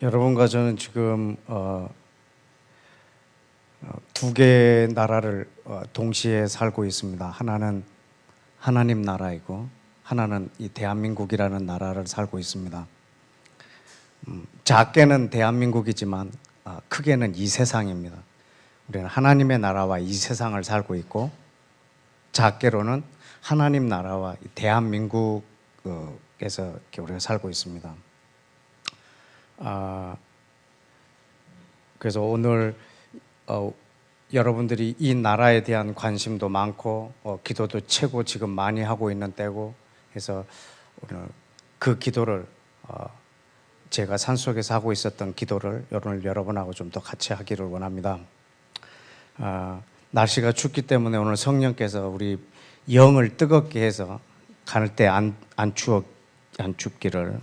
여러분과 저는 지금 두 개의 나라를 동시에 살고 있습니다. 하나는 하나님 나라이고 하나는 이 대한민국이라는 나라를 살고 있습니다. 작게는 대한민국이지만 크게는 이 세상입니다. 우리는 하나님의 나라와 이 세상을 살고 있고, 작게로는 하나님 나라와 대한민국에서 우리가 살고 있습니다. 그래서 오늘 여러분들이 이 나라에 대한 관심도 많고 기도도 최고 지금 많이 하고 있는 때고 해서 오늘 그 기도를 제가 산속에서 하고 있었던 기도를 오늘 여러분하고 좀 더 같이 하기를 원합니다. 날씨가 춥기 때문에 오늘 성령께서 우리 영을 뜨겁게 해서 갈 때 안 춥기를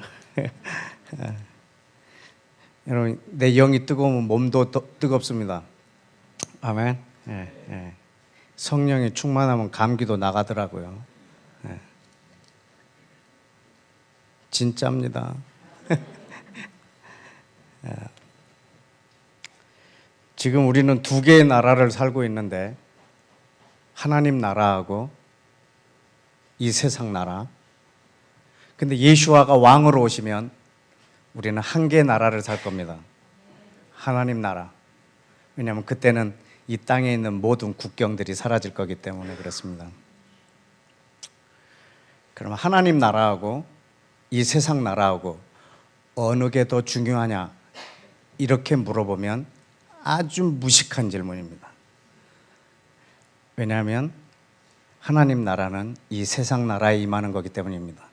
여러분, 내 영이 뜨거우면 몸도 뜨겁습니다. 아멘. 예, 예. 성령이 충만하면 감기도 나가더라고요. 예. 진짜입니다. 예. 지금 우리는 두 개의 나라를 살고 있는데, 하나님 나라하고 이 세상 나라. 근데 예수와가 왕으로 오시면 우리는 한 개의 나라를 살 겁니다. 하나님 나라. 왜냐하면 그때는 이 땅에 있는 모든 국경들이 사라질 거기 때문에 그렇습니다. 그러면 하나님 나라하고 이 세상 나라하고 어느 게 더 중요하냐, 이렇게 물어보면 아주 무식한 질문입니다. 왜냐하면 하나님 나라는 이 세상 나라에 임하는 거기 때문입니다.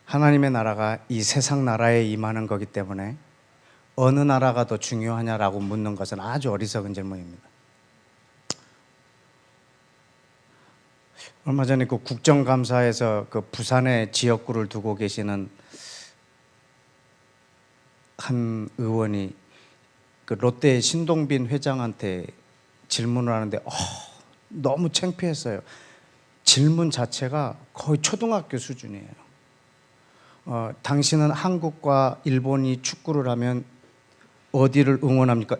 하나님의 나라가 이 세상 나라에 임하는 거기 때문에 어느 나라가 더 중요하냐라고 묻는 것은 아주 어리석은 질문입니다. 얼마 전에 그 국정감사에서 그 부산에 지역구를 두고 계시는 한 의원이 그 롯데 신동빈 회장한테 질문을 하는데 너무 창피했어요. 질문 자체가 거의 초등학교 수준이에요. 당신은 한국과 일본이 축구를 하면 어디를 응원합니까?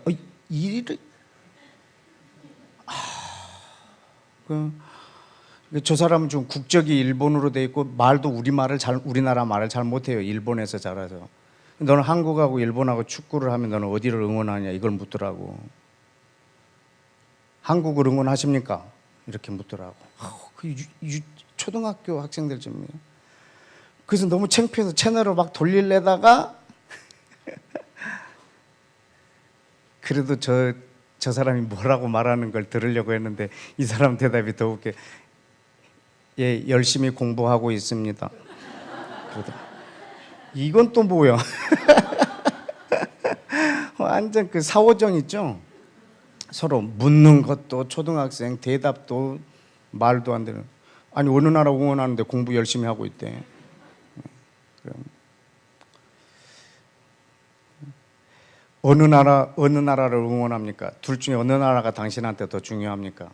저 사람은 좀 국적이 일본으로 돼 있고 말도 우리나라 말을 잘 못해요. 일본에서 자라서. 너는 한국하고 일본하고 축구를 하면 너는 어디를 응원하냐, 이걸 묻더라고. 한국을 응원하십니까? 이렇게 묻더라고. 초등학교 학생들 좀. 그래서 너무 창피해서 채널을 막 돌리려다가 그래도 저 사람이 뭐라고 말하는 걸 들으려고 했는데 이 사람 대답이 더 웃겨. 예, 열심히 공부하고 있습니다. 그러더라. 이건 또 뭐야? 완전 그 사오정 있죠? 서로 묻는 것도 초등학생, 대답도 말도 안 되는. 아니, 어느 나라 응원하는데 공부 열심히 하고 있대. 어느 나라를 응원합니까? 둘 중에 어느 나라가 당신한테 더 중요합니까?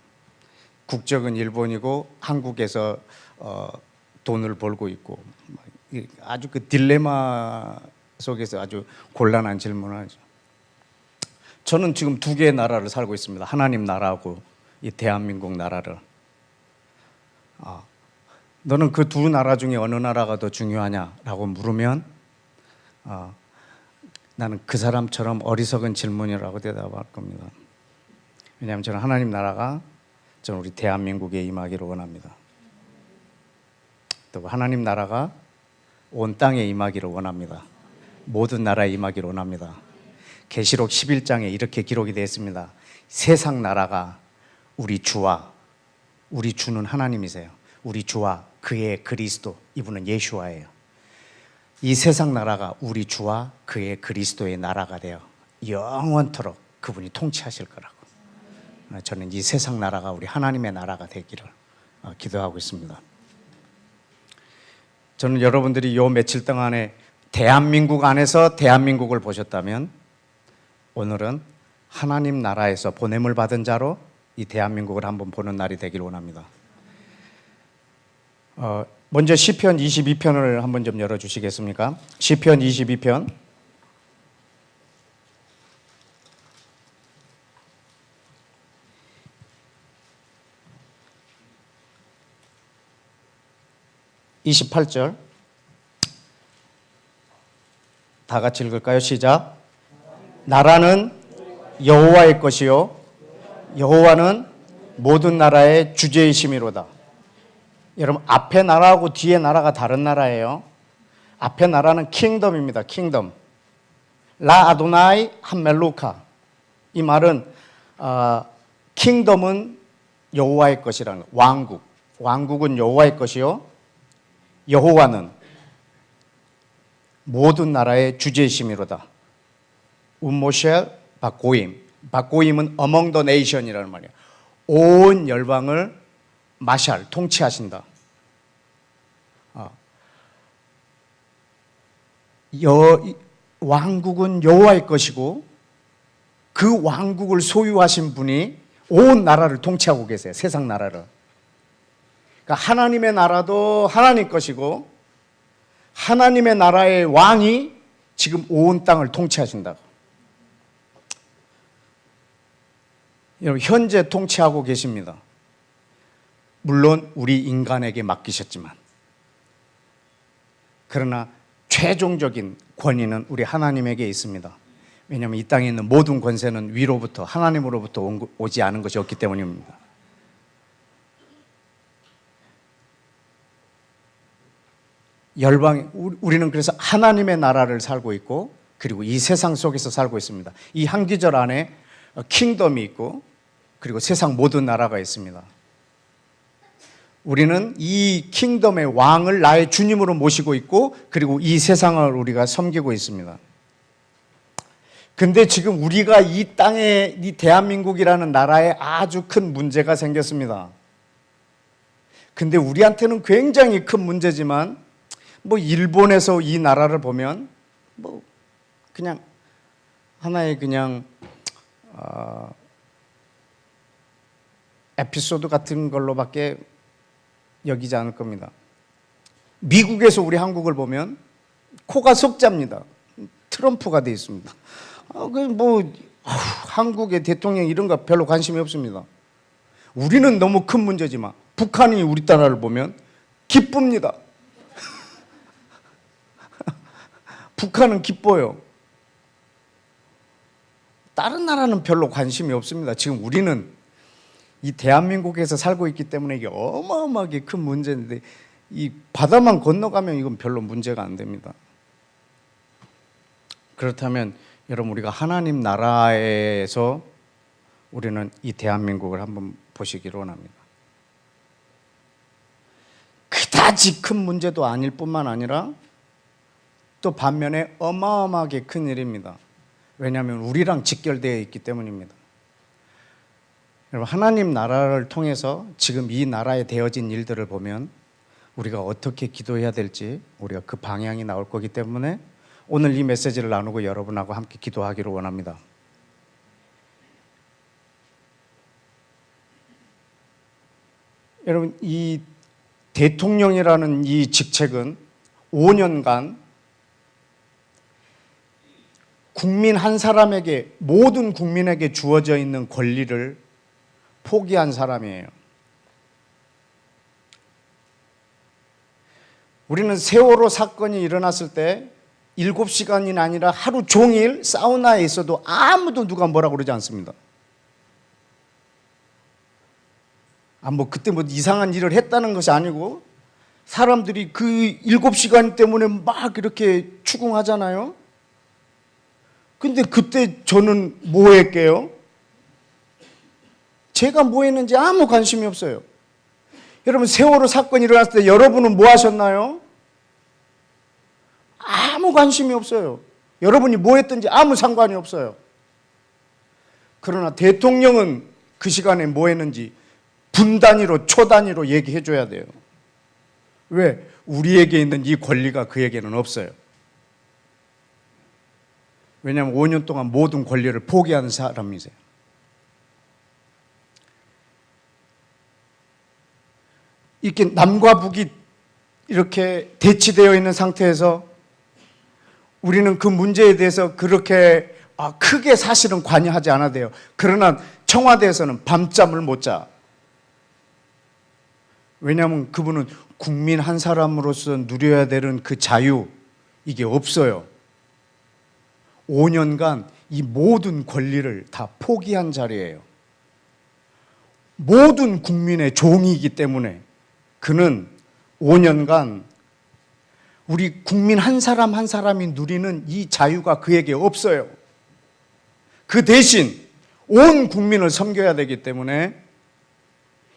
국적은 일본이고 한국에서 돈을 벌고 있고, 아주 그 딜레마 속에서 아주 곤란한 질문을 하죠. 저는 지금 두 개의 나라를 살고 있습니다. 하나님 나라하고 이 대한민국 나라를. 너는 그 두 나라 중에 어느 나라가 더 중요하냐라고 물으면 나는 그 사람처럼 어리석은 질문이라고 대답할 겁니다. 왜냐하면 저는 하나님 나라가 저는 우리 대한민국에 임하기를 원합니다. 또 하나님 나라가 온 땅에 임하기를 원합니다. 모든 나라에 임하기를 원합니다. 계시록 11장에 이렇게 기록이 되어 있습니다. 세상 나라가 우리 주와, 우리 주는 하나님이세요. 우리 주와 그의 그리스도, 이분은 예수와예요. 이 세상 나라가 우리 주와 그의 그리스도의 나라가 되어 영원토록 그분이 통치하실 거라고. 저는 이 세상 나라가 우리 하나님의 나라가 되기를 기도하고 있습니다. 저는 여러분들이 요 며칠 동안에 대한민국 안에서 대한민국을 보셨다면 오늘은 하나님 나라에서 보냄을 받은 자로 이 대한민국을 한번 보는 날이 되기를 원합니다. 먼저 시편 22편을 한번 좀 열어주시겠습니까? 시편 22편. (28절) 다 같이 읽을까요? 시작. 나라는 여호와의 것이요 여호와는 모든 나라의 주제이심이로다. 여러분, 앞에 나라하고 뒤에 나라가 다른 나라예요. 앞에 나라는 킹덤입니다. 킹덤. 라 아도나이 함멜루카. 이 말은 킹덤은 여호와의 것이라는 거. 왕국. 왕국은 여호와의 것이요 여호와는 모든 나라의 주제이심이로다. 운모셸 바고임. 바고임은 among the nation이라는 말이에요. 온 열방을 마샬, 통치하신다. 왕국은 여호와의 것이고 그 왕국을 소유하신 분이 온 나라를 통치하고 계세요. 세상 나라를. 그러니까 하나님의 나라도 하나님 것이고 하나님의 나라의 왕이 지금 온 땅을 통치하신다. 여러분, 현재 통치하고 계십니다. 물론 우리 인간에게 맡기셨지만, 그러나 최종적인 권위는 우리 하나님에게 있습니다. 왜냐하면 이 땅에 있는 모든 권세는 위로부터 하나님으로부터 오지 않은 것이 없기 때문입니다. 우리는 그래서 하나님의 나라를 살고 있고, 그리고 이 세상 속에서 살고 있습니다. 이 한 계절 안에 킹덤이 있고, 그리고 세상 모든 나라가 있습니다. 우리는 이 킹덤의 왕을 나의 주님으로 모시고 있고, 그리고 이 세상을 우리가 섬기고 있습니다. 근데 지금 우리가 이 땅에, 이 대한민국이라는 나라에 아주 큰 문제가 생겼습니다. 근데 우리한테는 굉장히 큰 문제지만, 일본에서 이 나라를 보면, 그냥 하나의 그냥, 에피소드 같은 걸로밖에 여기지 않을 겁니다. 미국에서 우리 한국을 보면 코가 석자입니다. 트럼프가 되어 있습니다. 한국의 대통령 이런 거 별로 관심이 없습니다. 우리는 너무 큰 문제지만 북한이 우리 나라를 보면 기쁩니다. 북한은 기뻐요. 다른 나라는 별로 관심이 없습니다. 지금 우리는 이 대한민국에서 살고 있기 때문에 이게 어마어마하게 큰 문제인데, 이 바다만 건너가면 이건 별로 문제가 안 됩니다. 그렇다면 여러분, 우리가 하나님 나라에서 우리는 이 대한민국을 한번 보시기를 원합니다. 그다지 큰 문제도 아닐 뿐만 아니라 또 반면에 어마어마하게 큰 일입니다. 왜냐하면 우리랑 직결되어 있기 때문입니다. 여러분, 하나님 나라를 통해서 지금 이 나라에 되어진 일들을 보면 우리가 어떻게 기도해야 될지 우리가 그 방향이 나올 거기 때문에 오늘 이 메시지를 나누고 여러분하고 함께 기도하기를 원합니다. 여러분, 이 대통령이라는 이 직책은 5년간 국민 한 사람에게, 모든 국민에게 주어져 있는 권리를 포기한 사람이에요. 우리는 세월호 사건이 일어났을 때 7시간이 아니라 하루 종일 사우나에 있어도 아무도 누가 뭐라고 그러지 않습니다. 그때 이상한 일을 했다는 것이 아니고 사람들이 그 7시간 때문에 막 이렇게 추궁하잖아요. 근데 그때 저는 뭐 했게요? 제가 뭐 했는지 아무 관심이 없어요. 여러분, 세월호 사건이 일어났을 때 여러분은 뭐 하셨나요? 아무 관심이 없어요. 여러분이 뭐 했든지 아무 상관이 없어요. 그러나 대통령은 그 시간에 뭐 했는지 분 단위로, 초 단위로 얘기해 줘야 돼요. 왜? 우리에게 있는 이 권리가 그에게는 없어요. 왜냐하면 5년 동안 모든 권리를 포기한 사람이세요. 이렇게 남과 북이 이렇게 대치되어 있는 상태에서 우리는 그 문제에 대해서 그렇게 크게 사실은 관여하지 않아도 돼요. 그러나 청와대에서는 밤잠을 못 자. 왜냐하면 그분은 국민 한 사람으로서 누려야 되는 그 자유, 이게 없어요. 5년간 이 모든 권리를 다 포기한 자리예요. 모든 국민의 종이기 때문에 그는 5년간 우리 국민 한 사람 한 사람이 누리는 이 자유가 그에게 없어요. 그 대신 온 국민을 섬겨야 되기 때문에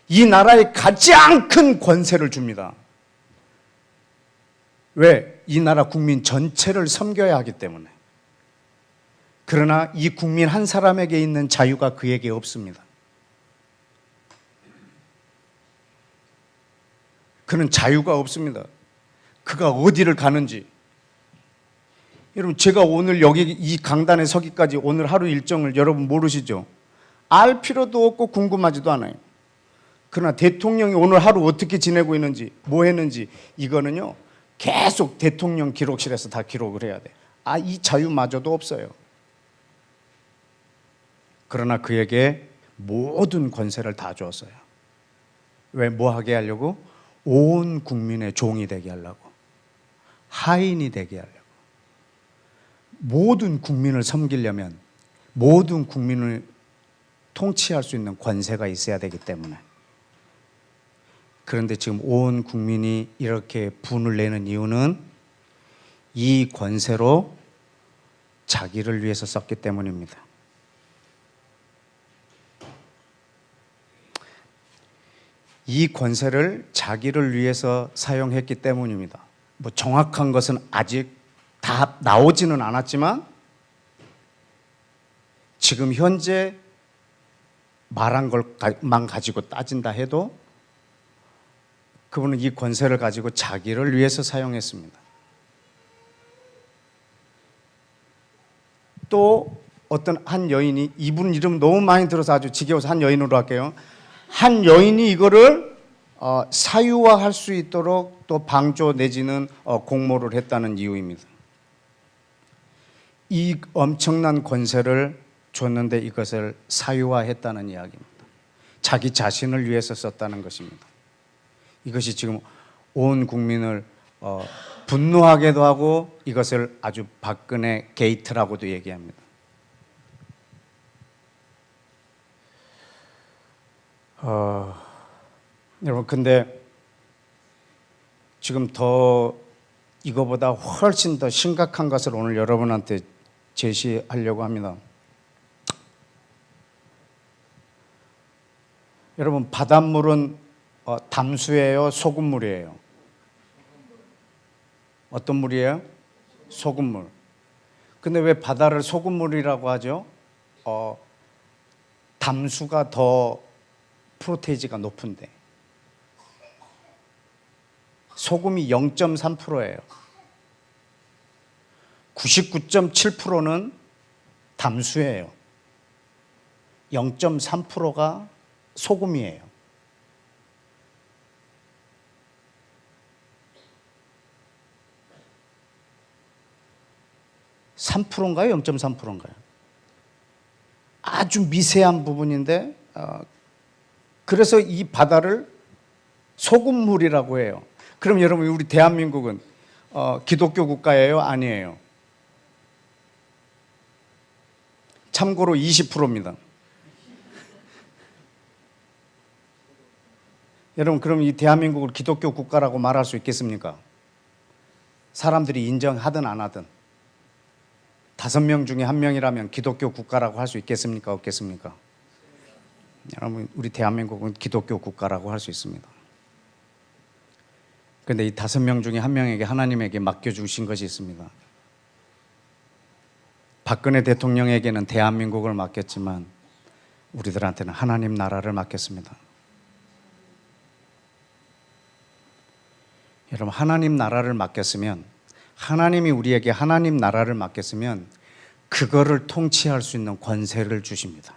이 나라에 가장 큰 권세를 줍니다. 왜? 이 나라 국민 전체를 섬겨야 하기 때문에. 그러나 이 국민 한 사람에게 있는 자유가 그에게 없습니다. 그는 자유가 없습니다. 그가 어디를 가는지. 여러분, 제가 오늘 여기 이 강단에 서기까지 오늘 하루 일정을 여러분 모르시죠? 알 필요도 없고 궁금하지도 않아요. 그러나 대통령이 오늘 하루 어떻게 지내고 있는지, 뭐 했는지, 이거는요, 계속 대통령 기록실에서 다 기록을 해야 돼. 이 자유마저도 없어요. 그러나 그에게 모든 권세를 다 주었어요. 왜? 뭐 하게 하려고? 온 국민의 종이 되게 하려고. 하인이 되게 하려고. 모든 국민을 섬기려면 모든 국민을 통치할 수 있는 권세가 있어야 되기 때문에. 그런데 지금 온 국민이 이렇게 분을 내는 이유는 이 권세로 자기를 위해서 썼기 때문입니다. 이 권세를 자기를 위해서 사용했기 때문입니다. 뭐 정확한 것은 아직 다 나오지는 않았지만 지금 현재 말한 것만 가지고 따진다 해도 그분은 이 권세를 가지고 자기를 위해서 사용했습니다. 또 어떤 한 여인이, 이분 이름 너무 많이 들어서 아주 지겨워서 한 여인으로 할게요. 한 여인이 이거를 사유화할 수 있도록 또 방조 내지는 공모를 했다는 이유입니다. 이 엄청난 권세를 줬는데 이것을 사유화했다는 이야기입니다. 자기 자신을 위해서 썼다는 것입니다. 이것이 지금 온 국민을 분노하게도 하고 이것을 아주 박근혜 게이트라고도 얘기합니다. 여러분, 근데 지금 더 이거보다 훨씬 더 심각한 것을 오늘 여러분한테 제시하려고 합니다. 여러분, 바닷물은 담수예요? 소금물이에요? 어떤 물이에요? 소금물. 근데 왜 바다를 소금물이라고 하죠? 담수가 더 프로테이지가 높은데. 소금이 0.3%예요. 99.7%는 담수예요. 0.3%가 소금이에요. (3%인가요? 0.3%인가요? 아주 미세한 부분인데 그래서 이 바다를 소금물이라고 해요. 그럼 여러분, 우리 대한민국은 기독교 국가예요? 아니에요? 참고로 20%입니다. 여러분, 그럼 이 대한민국을 기독교 국가라고 말할 수 있겠습니까? 사람들이 인정하든 안 하든 5명 중에 1명이라면 기독교 국가라고 할 수 있겠습니까? 없겠습니까? 여러분, 우리 대한민국은 기독교 국가라고 할 수 있습니다. 그런데 이 5명 중에 1명에게 하나님에게 맡겨주신 것이 있습니다. 박근혜 대통령에게는 대한민국을 맡겼지만 우리들한테는 하나님 나라를 맡겼습니다. 여러분, 하나님 나라를 맡겼으면, 하나님이 우리에게 하나님 나라를 맡겼으면 그거를 통치할 수 있는 권세를 주십니다.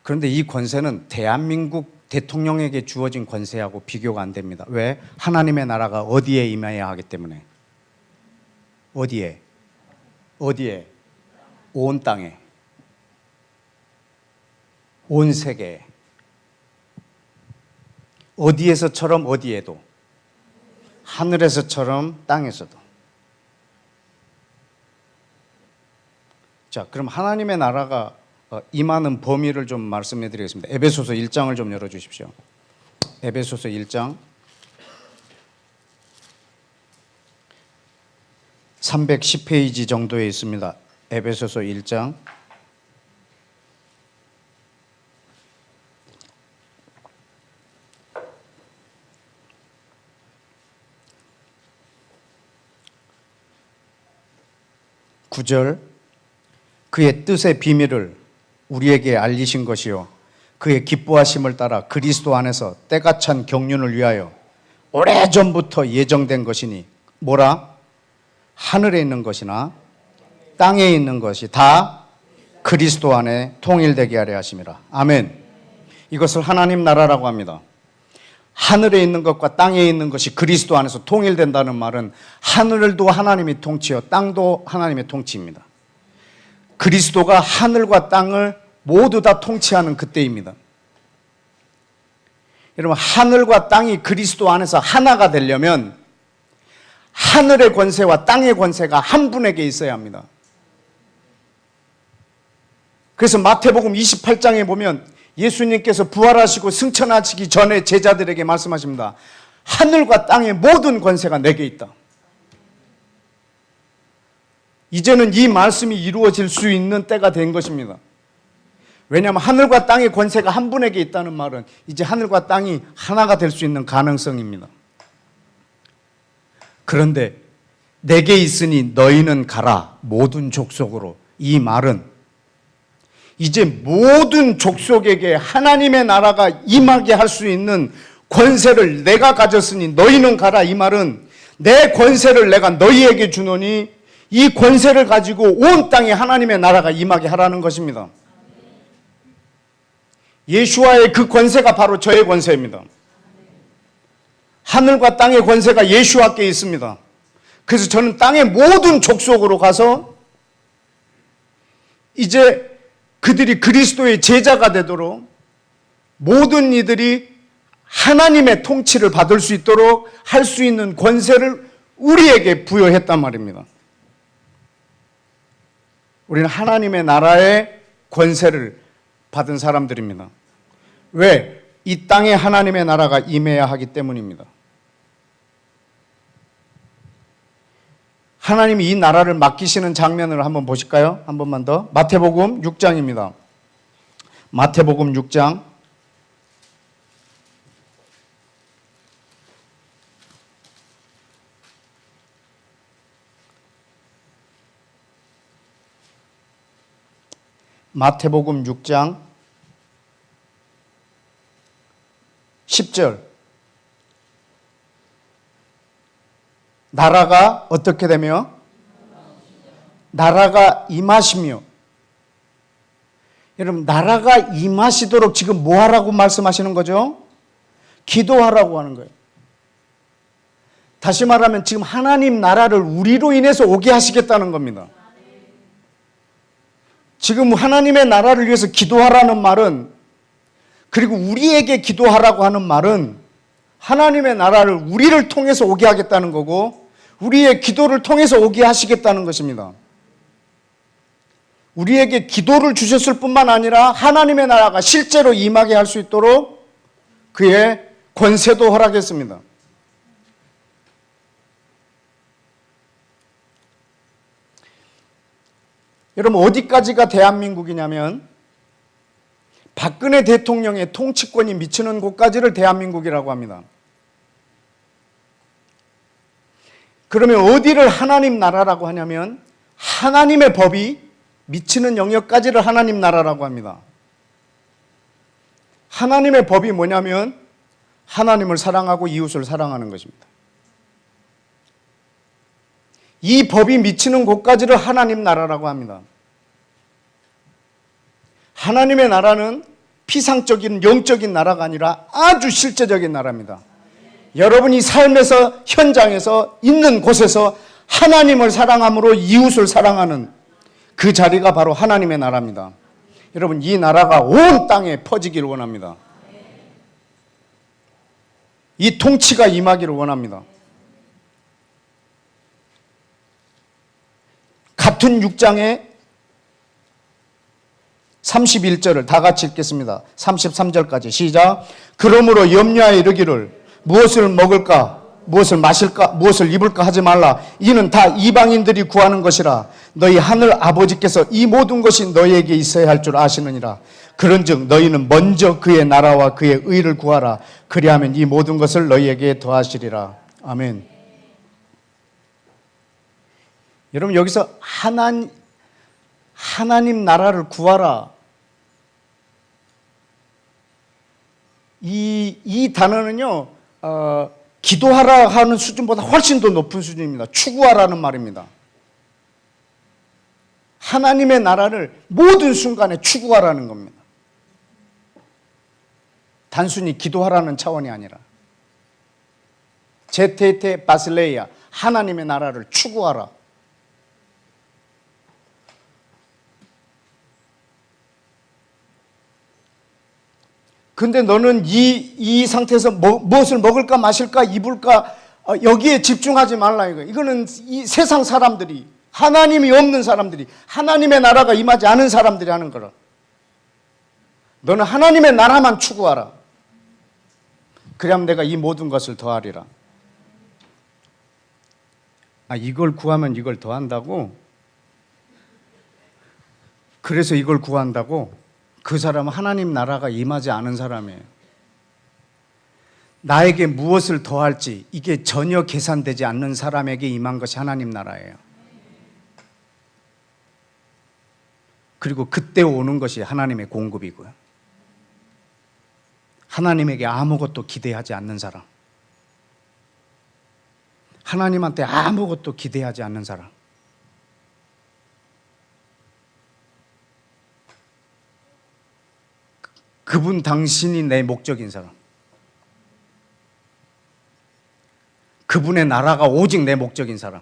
그런데 이 권세는 대한민국 대통령에게 주어진 권세하고 비교가 안 됩니다. 왜? 하나님의 나라가 어디에 임해야 하기 때문에. 어디에? 온 땅에, 온 세계에. 어디에서처럼 어디에도, 하늘에서처럼 땅에서도. 자, 그럼 하나님의 나라가 임하는 범위를 좀 말씀해 드리겠습니다. 에베소서 1장을 좀 열어주십시오. 에베소서 1장 310페이지 정도에 있습니다. 에베소서 1장 9절. 그의 뜻의 비밀을 우리에게 알리신 것이요 그의 기뻐하심을 따라 그리스도 안에서 때가 찬 경륜을 위하여 오래전부터 예정된 것이니 뭐라? 하늘에 있는 것이나 땅에 있는 것이 다 그리스도 안에 통일되게 하려 하심이라. 아멘. 이것을 하나님 나라라고 합니다. 하늘에 있는 것과 땅에 있는 것이 그리스도 안에서 통일된다는 말은 하늘도 하나님이 통치요 땅도 하나님의 통치입니다. 그리스도가 하늘과 땅을 모두 다 통치하는 그때입니다. 여러분, 하늘과 땅이 그리스도 안에서 하나가 되려면 하늘의 권세와 땅의 권세가 한 분에게 있어야 합니다. 그래서 마태복음 28장에 보면 예수님께서 부활하시고 승천하시기 전에 제자들에게 말씀하십니다. 하늘과 땅의 모든 권세가 내게 있다. 이제는 이 말씀이 이루어질 수 있는 때가 된 것입니다. 왜냐하면 하늘과 땅의 권세가 한 분에게 있다는 말은 이제 하늘과 땅이 하나가 될 수 있는 가능성입니다. 그런데 내게 있으니 너희는 가라 모든 족속으로, 이 말은 이제 모든 족속에게 하나님의 나라가 임하게 할 수 있는 권세를 내가 가졌으니 너희는 가라, 이 말은 내 권세를 내가 너희에게 주노니 이 권세를 가지고 온 땅에 하나님의 나라가 임하게 하라는 것입니다. 예수와의 그 권세가 바로 저의 권세입니다. 하늘과 땅의 권세가 예수와께 있습니다. 그래서 저는 땅의 모든 족속으로 가서 이제 그들이 그리스도의 제자가 되도록 모든 이들이 하나님의 통치를 받을 수 있도록 할 수 있는 권세를 우리에게 부여했단 말입니다. 우리는 하나님의 나라의 권세를 받은 사람들입니다. 왜? 이 땅에 하나님의 나라가 임해야 하기 때문입니다. 하나님이 이 나라를 맡기시는 장면을 한번 보실까요? 한 번만 더. 마태복음 6장입니다. 마태복음 6장 10절. 나라가 어떻게 되며? 나라가 임하시며. 여러분, 나라가 임하시도록 지금 뭐 하라고 말씀하시는 거죠? 기도하라고 하는 거예요. 다시 말하면 지금 하나님 나라를 우리로 인해서 오게 하시겠다는 겁니다. 지금 하나님의 나라를 위해서 기도하라는 말은, 그리고 우리에게 기도하라고 하는 말은 하나님의 나라를 우리를 통해서 오게 하겠다는 거고 우리의 기도를 통해서 오게 하시겠다는 것입니다. 우리에게 기도를 주셨을 뿐만 아니라 하나님의 나라가 실제로 임하게 할 수 있도록 그의 권세도 허락했습니다. 여러분, 어디까지가 대한민국이냐면 박근혜 대통령의 통치권이 미치는 곳까지를 대한민국이라고 합니다. 그러면 어디를 하나님 나라라고 하냐면 하나님의 법이 미치는 영역까지를 하나님 나라라고 합니다. 하나님의 법이 뭐냐면 하나님을 사랑하고 이웃을 사랑하는 것입니다. 이 법이 미치는 곳까지를 하나님 나라라고 합니다. 하나님의 나라는 피상적인 영적인 나라가 아니라 아주 실제적인 나라입니다. 여러분이 삶에서 현장에서 있는 곳에서 하나님을 사랑함으로 이웃을 사랑하는 그 자리가 바로 하나님의 나라입니다. 여러분, 이 나라가 온 땅에 퍼지기를 원합니다. 이 통치가 임하기를 원합니다. 같은 6장에 31절을 다 같이 읽겠습니다. 33절까지 시작. 그러므로 염려하여 이르기를 무엇을 먹을까, 무엇을 마실까, 무엇을 입을까 하지 말라. 이는 다 이방인들이 구하는 것이라. 너희 하늘 아버지께서 이 모든 것이 너희에게 있어야 할 줄 아시느니라. 그런즉 너희는 먼저 그의 나라와 그의 의를 구하라. 그리하면 이 모든 것을 너희에게 더하시리라. 아멘. 여러분, 여기서 하나님 나라를 구하라. 이 단어는요, 기도하라 하는 수준보다 훨씬 더 높은 수준입니다. 추구하라는 말입니다. 하나님의 나라를 모든 순간에 추구하라는 겁니다. 단순히 기도하라는 차원이 아니라 제테테 바실레이아, 하나님의 나라를 추구하라. 근데 너는 이 상태에서 무엇을 먹을까 마실까 입을까 여기에 집중하지 말라 이거. 이거는 이 세상 사람들이, 하나님이 없는 사람들이, 하나님의 나라가 임하지 않은 사람들이 하는 거라. 너는 하나님의 나라만 추구하라. 그러면 내가 이 모든 것을 더하리라. 이걸 구하면 이걸 더한다고? 그래서 이걸 구한다고? 그 사람은 하나님 나라가 임하지 않은 사람이에요. 나에게 무엇을 더할지 이게 전혀 계산되지 않는 사람에게 임한 것이 하나님 나라예요. 그리고 그때 오는 것이 하나님의 공급이고요. 하나님에게 아무것도 기대하지 않는 사람, 하나님한테 아무것도 기대하지 않는 사람, 그분 당신이 내 목적인 사람, 그분의 나라가 오직 내 목적인 사람,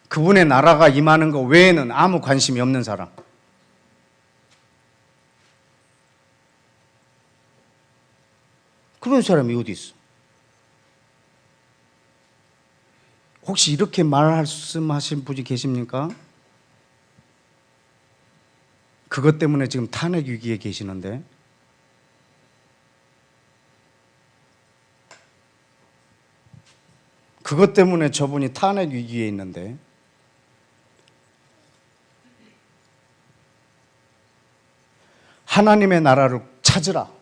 그분의 나라가 임하는 것 외에는 아무 관심이 없는 사람. 그런 사람이 어디 있어? 혹시 이렇게 말씀하신 분이 계십니까? 그것 때문에 지금 탄핵 위기에 계시는데, 그것 때문에 저분이 탄핵 위기에 있는데, 하나님의 나라를 찾으라,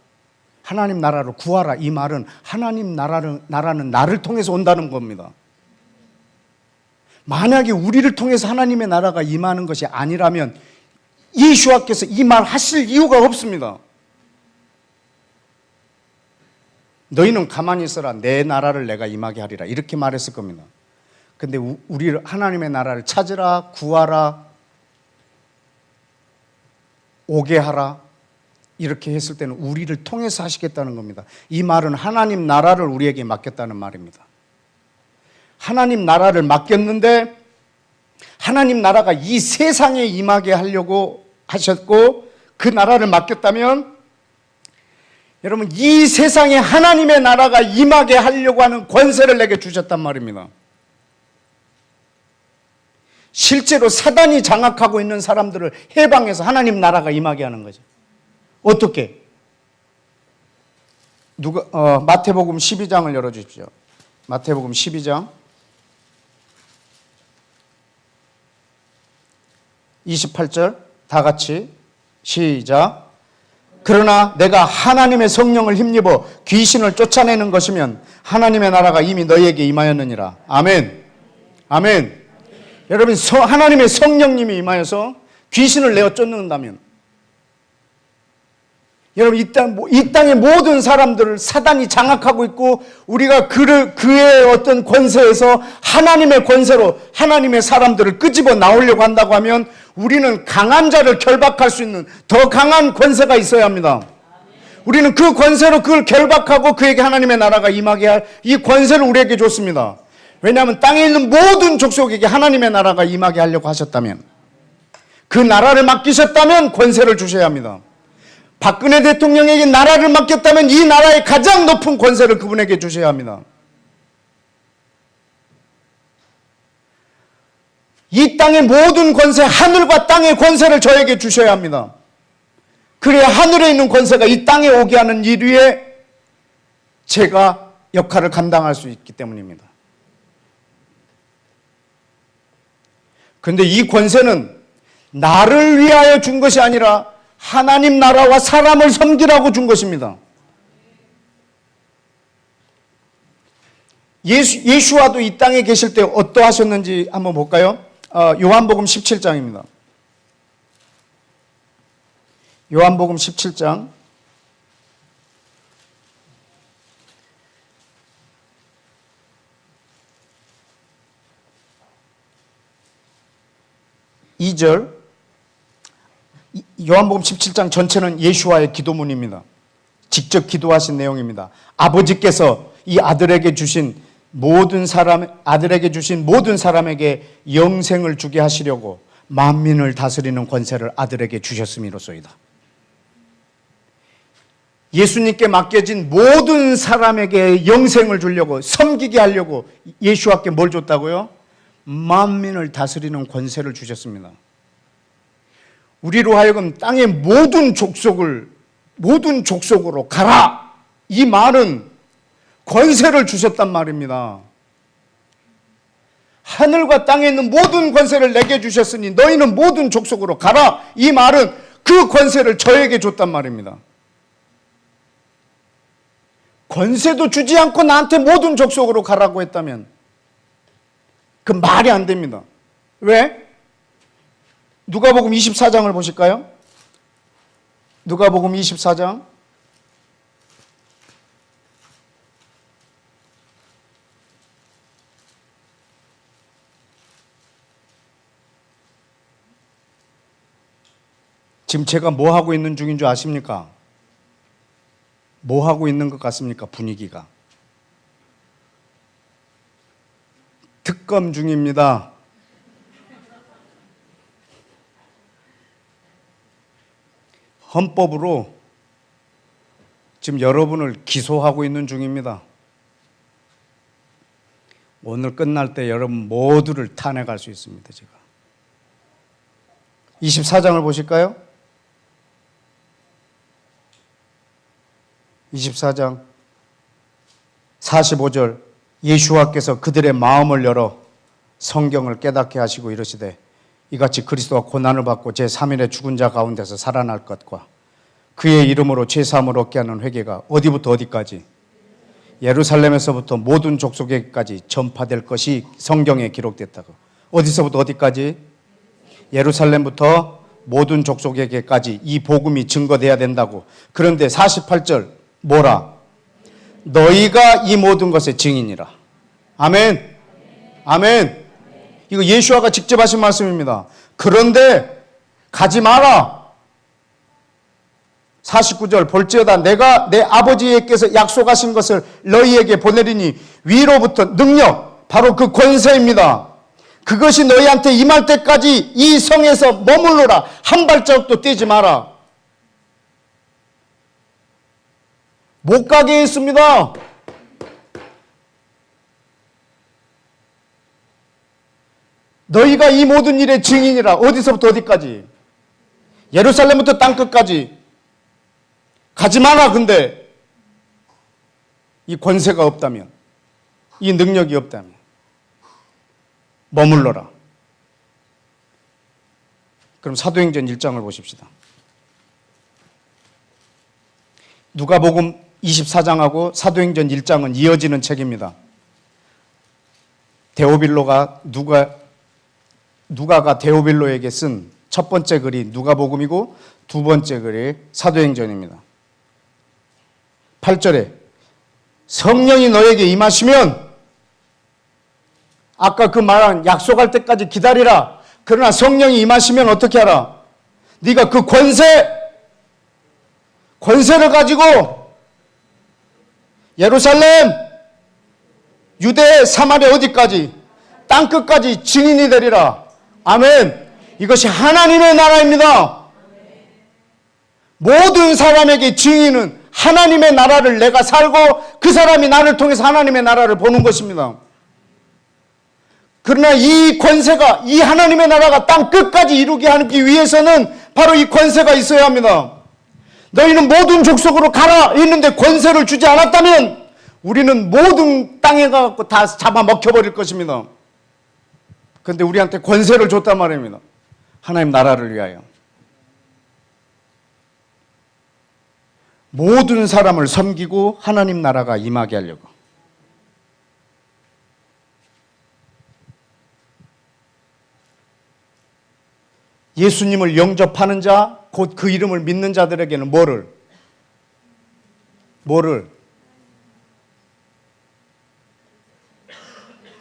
하나님 나라를 구하라, 이 말은 하나님 나라는 나를 통해서 온다는 겁니다. 만약에 우리를 통해서 하나님의 나라가 임하는 것이 아니라면 예수와께서 이 말 하실 이유가 없습니다. 너희는 가만히 있어라, 내 나라를 내가 임하게 하리라, 이렇게 말했을 겁니다. 근데 우리를 하나님의 나라를 찾으라, 구하라, 오게 하라, 이렇게 했을 때는 우리를 통해서 하시겠다는 겁니다. 이 말은 하나님 나라를 우리에게 맡겼다는 말입니다. 하나님 나라를 맡겼는데 하나님 나라가 이 세상에 임하게 하려고 하셨고, 그 나라를 맡겼다면 여러분, 이 세상에 하나님의 나라가 임하게 하려고 하는 권세를 내게 주셨단 말입니다. 실제로 사단이 장악하고 있는 사람들을 해방해서 하나님 나라가 임하게 하는 거죠. 어떻게? 마태복음 12장을 열어주십시오. 마태복음 12장 28절 다 같이 시작. 그러나 내가 하나님의 성령을 힘입어 귀신을 쫓아내는 것이면 하나님의 나라가 이미 너희에게 임하였느니라. 아멘. 아멘. 여러분, 하나님의 성령님이 임하여서 귀신을 내어 쫓는다면, 여러분, 이 땅의 모든 사람들을 사단이 장악하고 있고, 우리가 그의 어떤 권세에서 하나님의 권세로 하나님의 사람들을 끄집어 나오려고 한다고 하면 우리는 강한 자를 결박할 수 있는 더 강한 권세가 있어야 합니다. 우리는 그 권세로 그걸 결박하고 그에게 하나님의 나라가 임하게 할 이 권세를 우리에게 줬습니다. 왜냐하면 땅에 있는 모든 족속에게 하나님의 나라가 임하게 하려고 하셨다면, 그 나라를 맡기셨다면 권세를 주셔야 합니다. 박근혜 대통령에게 나라를 맡겼다면 이 나라의 가장 높은 권세를 그분에게 주셔야 합니다. 이 땅의 모든 권세, 하늘과 땅의 권세를 저에게 주셔야 합니다. 그래야 하늘에 있는 권세가 이 땅에 오게 하는 일 위에 제가 역할을 감당할 수 있기 때문입니다. 그런데 이 권세는 나를 위하여 준 것이 아니라 하나님 나라와 사람을 섬기라고 준 것입니다. 예수와도 이 땅에 계실 때 어떠하셨는지 한번 볼까요? 요한복음 17장입니다. 요한복음 17장 2절, 요한복음 17장 전체는 예수와의 기도문입니다. 직접 기도하신 내용입니다. 아버지께서 이 아들에게 주신 모든 사람에게 영생을 주게 하시려고 만민을 다스리는 권세를 아들에게 주셨음이로소이다. 예수님께 맡겨진 모든 사람에게 영생을 주려고, 섬기게 하려고 예수와께 뭘 줬다고요? 만민을 다스리는 권세를 주셨습니다. 우리로 하여금 땅의 모든 족속으로 가라, 이 말은 권세를 주셨단 말입니다. 하늘과 땅에 있는 모든 권세를 내게 주셨으니 너희는 모든 족속으로 가라, 이 말은 그 권세를 저에게 줬단 말입니다. 권세도 주지 않고 나한테 모든 족속으로 가라고 했다면 그 말이 안 됩니다. 왜? 누가복음 24장을 보실까요? 누가복음 24장 '지금 제가 뭐 하고 있는 중인 줄 아십니까? 뭐 하고 있는 것 같습니까? 분위기가 특검 중입니다. 헌법으로 지금 여러분을 기소하고 있는 중입니다. 오늘 끝날 때 여러분 모두를 탄핵할 수 있습니다. 제가 24장을 보실까요? 24장 45절, 예수와께서 그들의 마음을 열어 성경을 깨닫게 하시고 이르시되 이같이 그리스도가 고난을 받고 제3일에 죽은 자 가운데서 살아날 것과 그의 이름으로 제3을 얻게 하는 회개가 어디부터 어디까지? 예루살렘에서부터 모든 족속에게까지 전파될 것이 성경에 기록됐다고. 어디서부터 어디까지? 예루살렘부터 모든 족속에게까지 이 복음이 증거돼야 된다고. 그런데 48절 뭐라? 너희가 이 모든 것의 증인이라. 아멘. 아멘. 이거 예수와가 직접 하신 말씀입니다. 그런데 가지 마라. 49절 볼지어다 내가 내 아버지께서 약속하신 것을 너희에게 보내리니 위로부터 능력, 바로 그 권세입니다. 그것이 너희한테 임할 때까지 이 성에서 머물러라. 한 발자국도 떼지 마라. 못 가게 했습니다. 너희가 이 모든 일의 증인이라. 어디서부터 어디까지? 예루살렘부터 땅끝까지. 가지 마라. 근데 이 권세가 없다면, 이 능력이 없다면 머물러라. 그럼 사도행전 1장을 보십시다. 누가복음 24장하고 사도행전 1장은 이어지는 책입니다. 누가가 데오빌로에게 쓴 첫 번째 글이 누가복음이고 두 번째 글이 사도행전입니다. 8절에 성령이 너에게 임하시면, 아까 그 말한 약속할 때까지 기다리라. 그러나 성령이 임하시면 어떻게 하라? 네가 그 권세를 가지고 예루살렘, 유대, 사마리아 어디까지? 땅끝까지 증인이 되리라. 아멘. 이것이 하나님의 나라입니다. 모든 사람에게 증인은 하나님의 나라를 내가 살고 그 사람이 나를 통해서 하나님의 나라를 보는 것입니다. 그러나 이 권세가, 이 하나님의 나라가 땅 끝까지 이루게 하기 위해서는 바로 이 권세가 있어야 합니다. 너희는 모든 족속으로 가라 했는데 권세를 주지 않았다면 우리는 모든 땅에 가서 다 잡아먹혀버릴 것입니다. 그런데 우리한테 권세를 줬단 말입니다. 하나님 나라를 위하여. 모든 사람을 섬기고 하나님 나라가 임하게 하려고. 예수님을 영접하는 자, 곧 그 이름을 믿는 자들에게는 뭐를?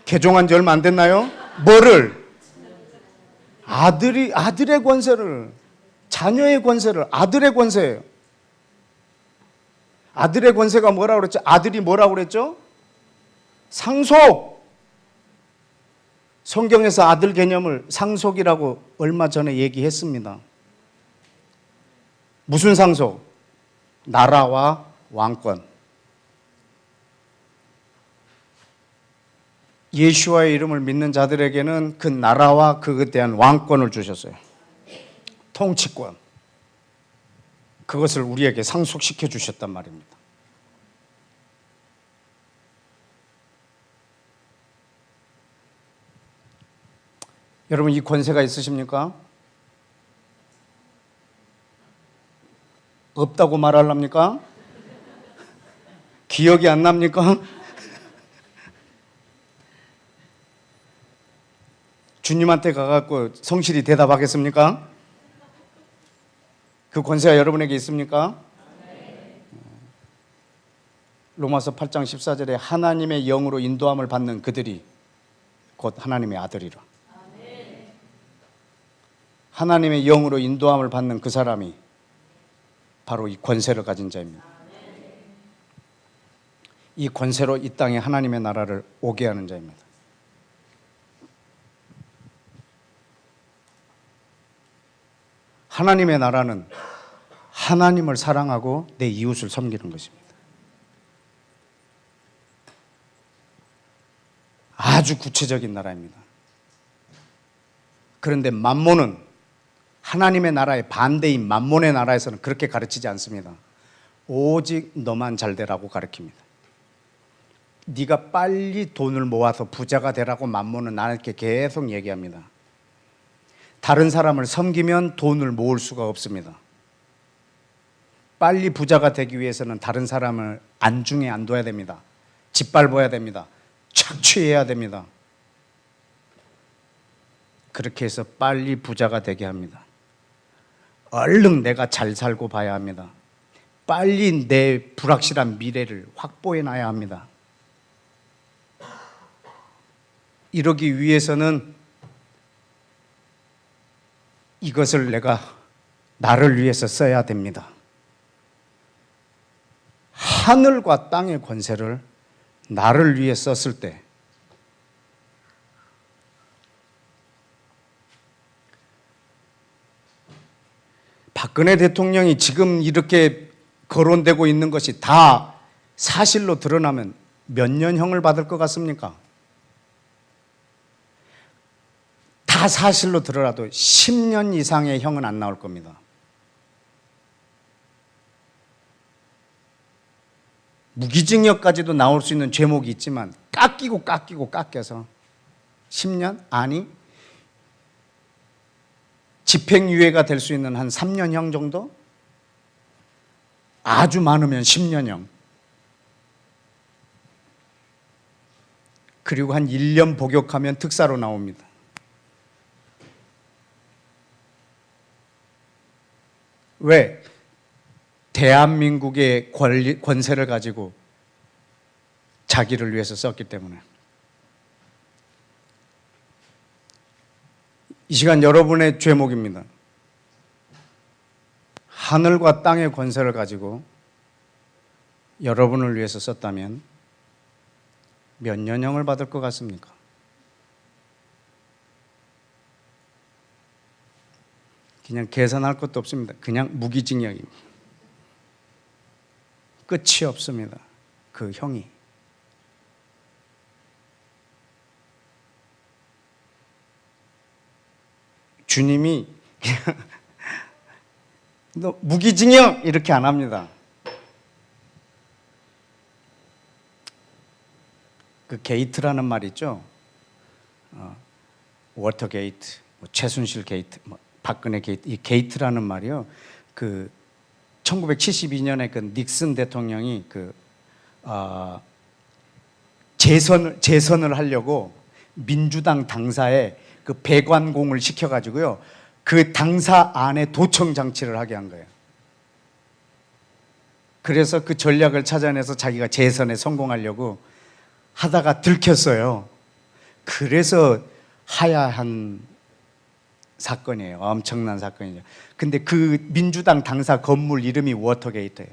개종한 지 얼마 안 됐나요? 뭐를? 아들의 권세를, 자녀의 권세를, 아들의 권세예요. 아들의 권세가 뭐라고 그랬죠? 아들이 뭐라고 그랬죠? 상속. 성경에서 아들 개념을 상속이라고 얼마 전에 얘기했습니다. 무슨 상속? 나라와 왕권. 예수와의 이름을 믿는 자들에게는 그 나라와 그것에 대한 왕권을 주셨어요. 통치권. 그것을 우리에게 상속시켜 주셨단 말입니다. 여러분, 이 권세가 있으십니까? 없다고 말하랍니까? 기억이 안 납니까? 주님한테 가갖고 성실히 대답하겠습니까? 그 권세가 여러분에게 있습니까? 로마서 8장 14절에 하나님의 영으로 인도함을 받는 그들이 곧 하나님의 아들이라. 하나님의 영으로 인도함을 받는 그 사람이 바로 이 권세를 가진 자입니다. 이 권세로 이 땅에 하나님의 나라를 오게 하는 자입니다. 하나님의 나라는 하나님을 사랑하고 내 이웃을 섬기는 것입니다. 아주 구체적인 나라입니다. 그런데 만몬은 하나님의 나라의 반대인 만몬의 나라에서는 그렇게 가르치지 않습니다. 오직 너만 잘 되라고 가르칩니다. 네가 빨리 돈을 모아서 부자가 되라고 만몬은 나에게 계속 얘기합니다. 다른 사람을 섬기면 돈을 모을 수가 없습니다. 빨리 부자가 되기 위해서는 다른 사람을 안중에 안둬야 됩니다. 짓밟아야 됩니다. 착취해야 됩니다. 그렇게 해서 빨리 부자가 되게 합니다. 얼른 내가 잘 살고 봐야 합니다. 빨리 내 불확실한 미래를 확보해 놔야 합니다. 이러기 위해서는 이것을 내가 나를 위해서 써야 됩니다. 하늘과 땅의 권세를 나를 위해 썼을 때 박근혜 대통령이 지금 이렇게 거론되고 있는 것이 다 사실로 드러나면 몇 년형을 받을 것 같습니까? 다 사실로 드러나도 10년 이상의 형은 안 나올 겁니다. 무기징역까지도 나올 수 있는 죄목이 있지만 깎여서 10년? 아니 집행유예가 될 수 있는 한 3년형 정도? 아주 많으면 10년형. 그리고 한 1년 복역하면 특사로 나옵니다. 왜? 대한민국의 권세를 가지고 자기를 위해서 썼기 때문에. 이 시간 여러분의 죄목입니다. 하늘과 땅의 권세를 가지고 여러분을 위해서 썼다면 몇 년형을 받을 것 같습니까? 그냥 계산할 것도 없습니다. 그냥 무기징역입니다. 끝이 없습니다. 그 형이. 주님이 너 무기징역 이렇게 안 합니다. 그 게이트라는 말 있죠. 워터게이트, 최순실 게이트, 박근혜 게이트. 이 게이트라는 말이요. 그 1972년에 그 닉슨 대통령이 재선을 하려고 민주당 당사에 그 배관공을 시켜가지고요. 그 당사 안에 도청 장치를 하게 한 거예요. 그래서 그 전략을 찾아내서 자기가 재선에 성공하려고 하다가 들켰어요. 그래서 하야한 사건이에요. 엄청난 사건이죠. 근데 그 민주당 당사 건물 이름이 워터게이트예요.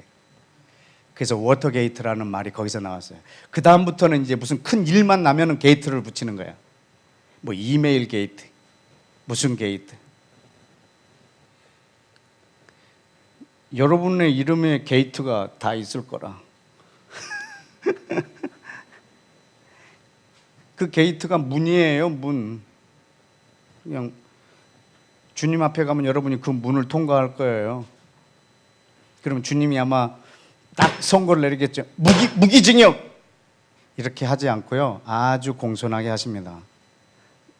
그래서 워터게이트라는 말이 거기서 나왔어요. 그 다음부터는 이제 무슨 큰 일만 나면은 게이트를 붙이는 거야. 뭐 이메일 게이트, 무슨 게이트. 여러분의 이름에 게이트가 다 있을 거라. 그 게이트가 문이에요, 문. 그냥 주님 앞에 가면 여러분이 그 문을 통과할 거예요. 그러면 주님이 아마 딱 선고를 내리겠죠. 무기징역! 이렇게 하지 않고요. 아주 공손하게 하십니다.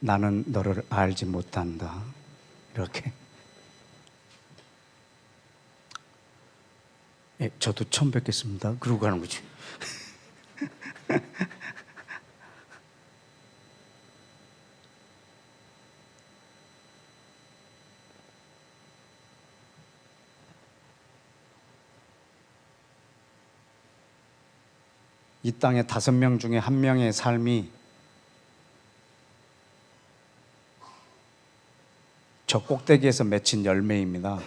나는 너를 알지 못한다. 이렇게. 예, 저도 처음 뵙겠습니다. 그러고 가는 거지. 이 땅에 5명 중에 1명의 삶이 저 꼭대기에서 맺힌 열매입니다.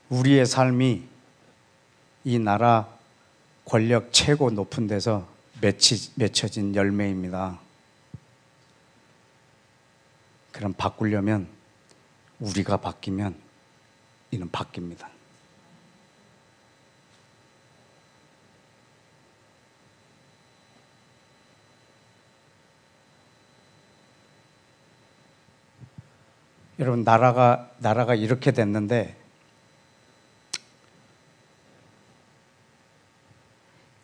우리의 삶이 이 나라 권력 최고 높은 데서 맺혀진 열매입니다. 그럼 바꾸려면 우리가 바뀌면 이는 바뀝니다. 여러분, 나라가 이렇게 됐는데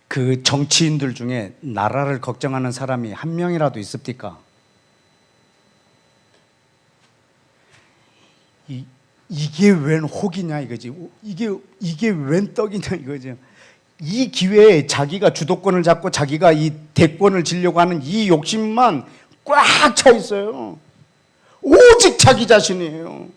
그 정치인들 중에 나라를 걱정하는 사람이 한 명이라도 있습니까? 이게 웬 혹이냐 이거지. 이게 웬 떡이냐 이거죠. 이 기회에 자기가 주도권을 잡고 자기가 이 대권을 지려고 하는 이 욕심만 꽉 차 있어요. 오직 자기 자신이에요.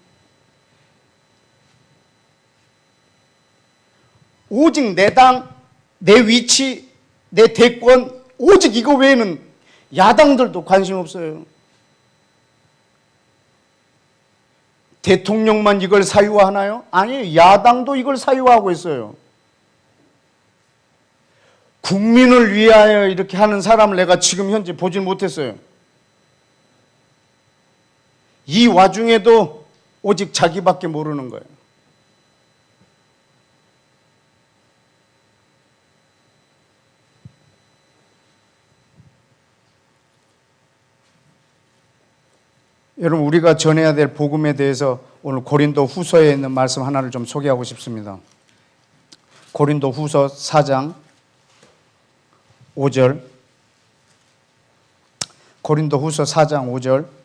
오직 내 당, 내 위치, 내 대권, 오직 이거 외에는 야당들도 관심 없어요. 대통령만 이걸 사유화하나요? 아니에요. 야당도 이걸 사유화하고 있어요. 국민을 위하여 이렇게 하는 사람을 내가 지금 현재 보질 못했어요. 이 와중에도 오직 자기밖에 모르는 거예요. 여러분, 우리가 전해야 될 복음에 대해서 오늘 고린도 후서에 있는 말씀 하나를 좀 소개하고 싶습니다. 고린도 후서 4장 5절. 고린도 후서 4장 5절.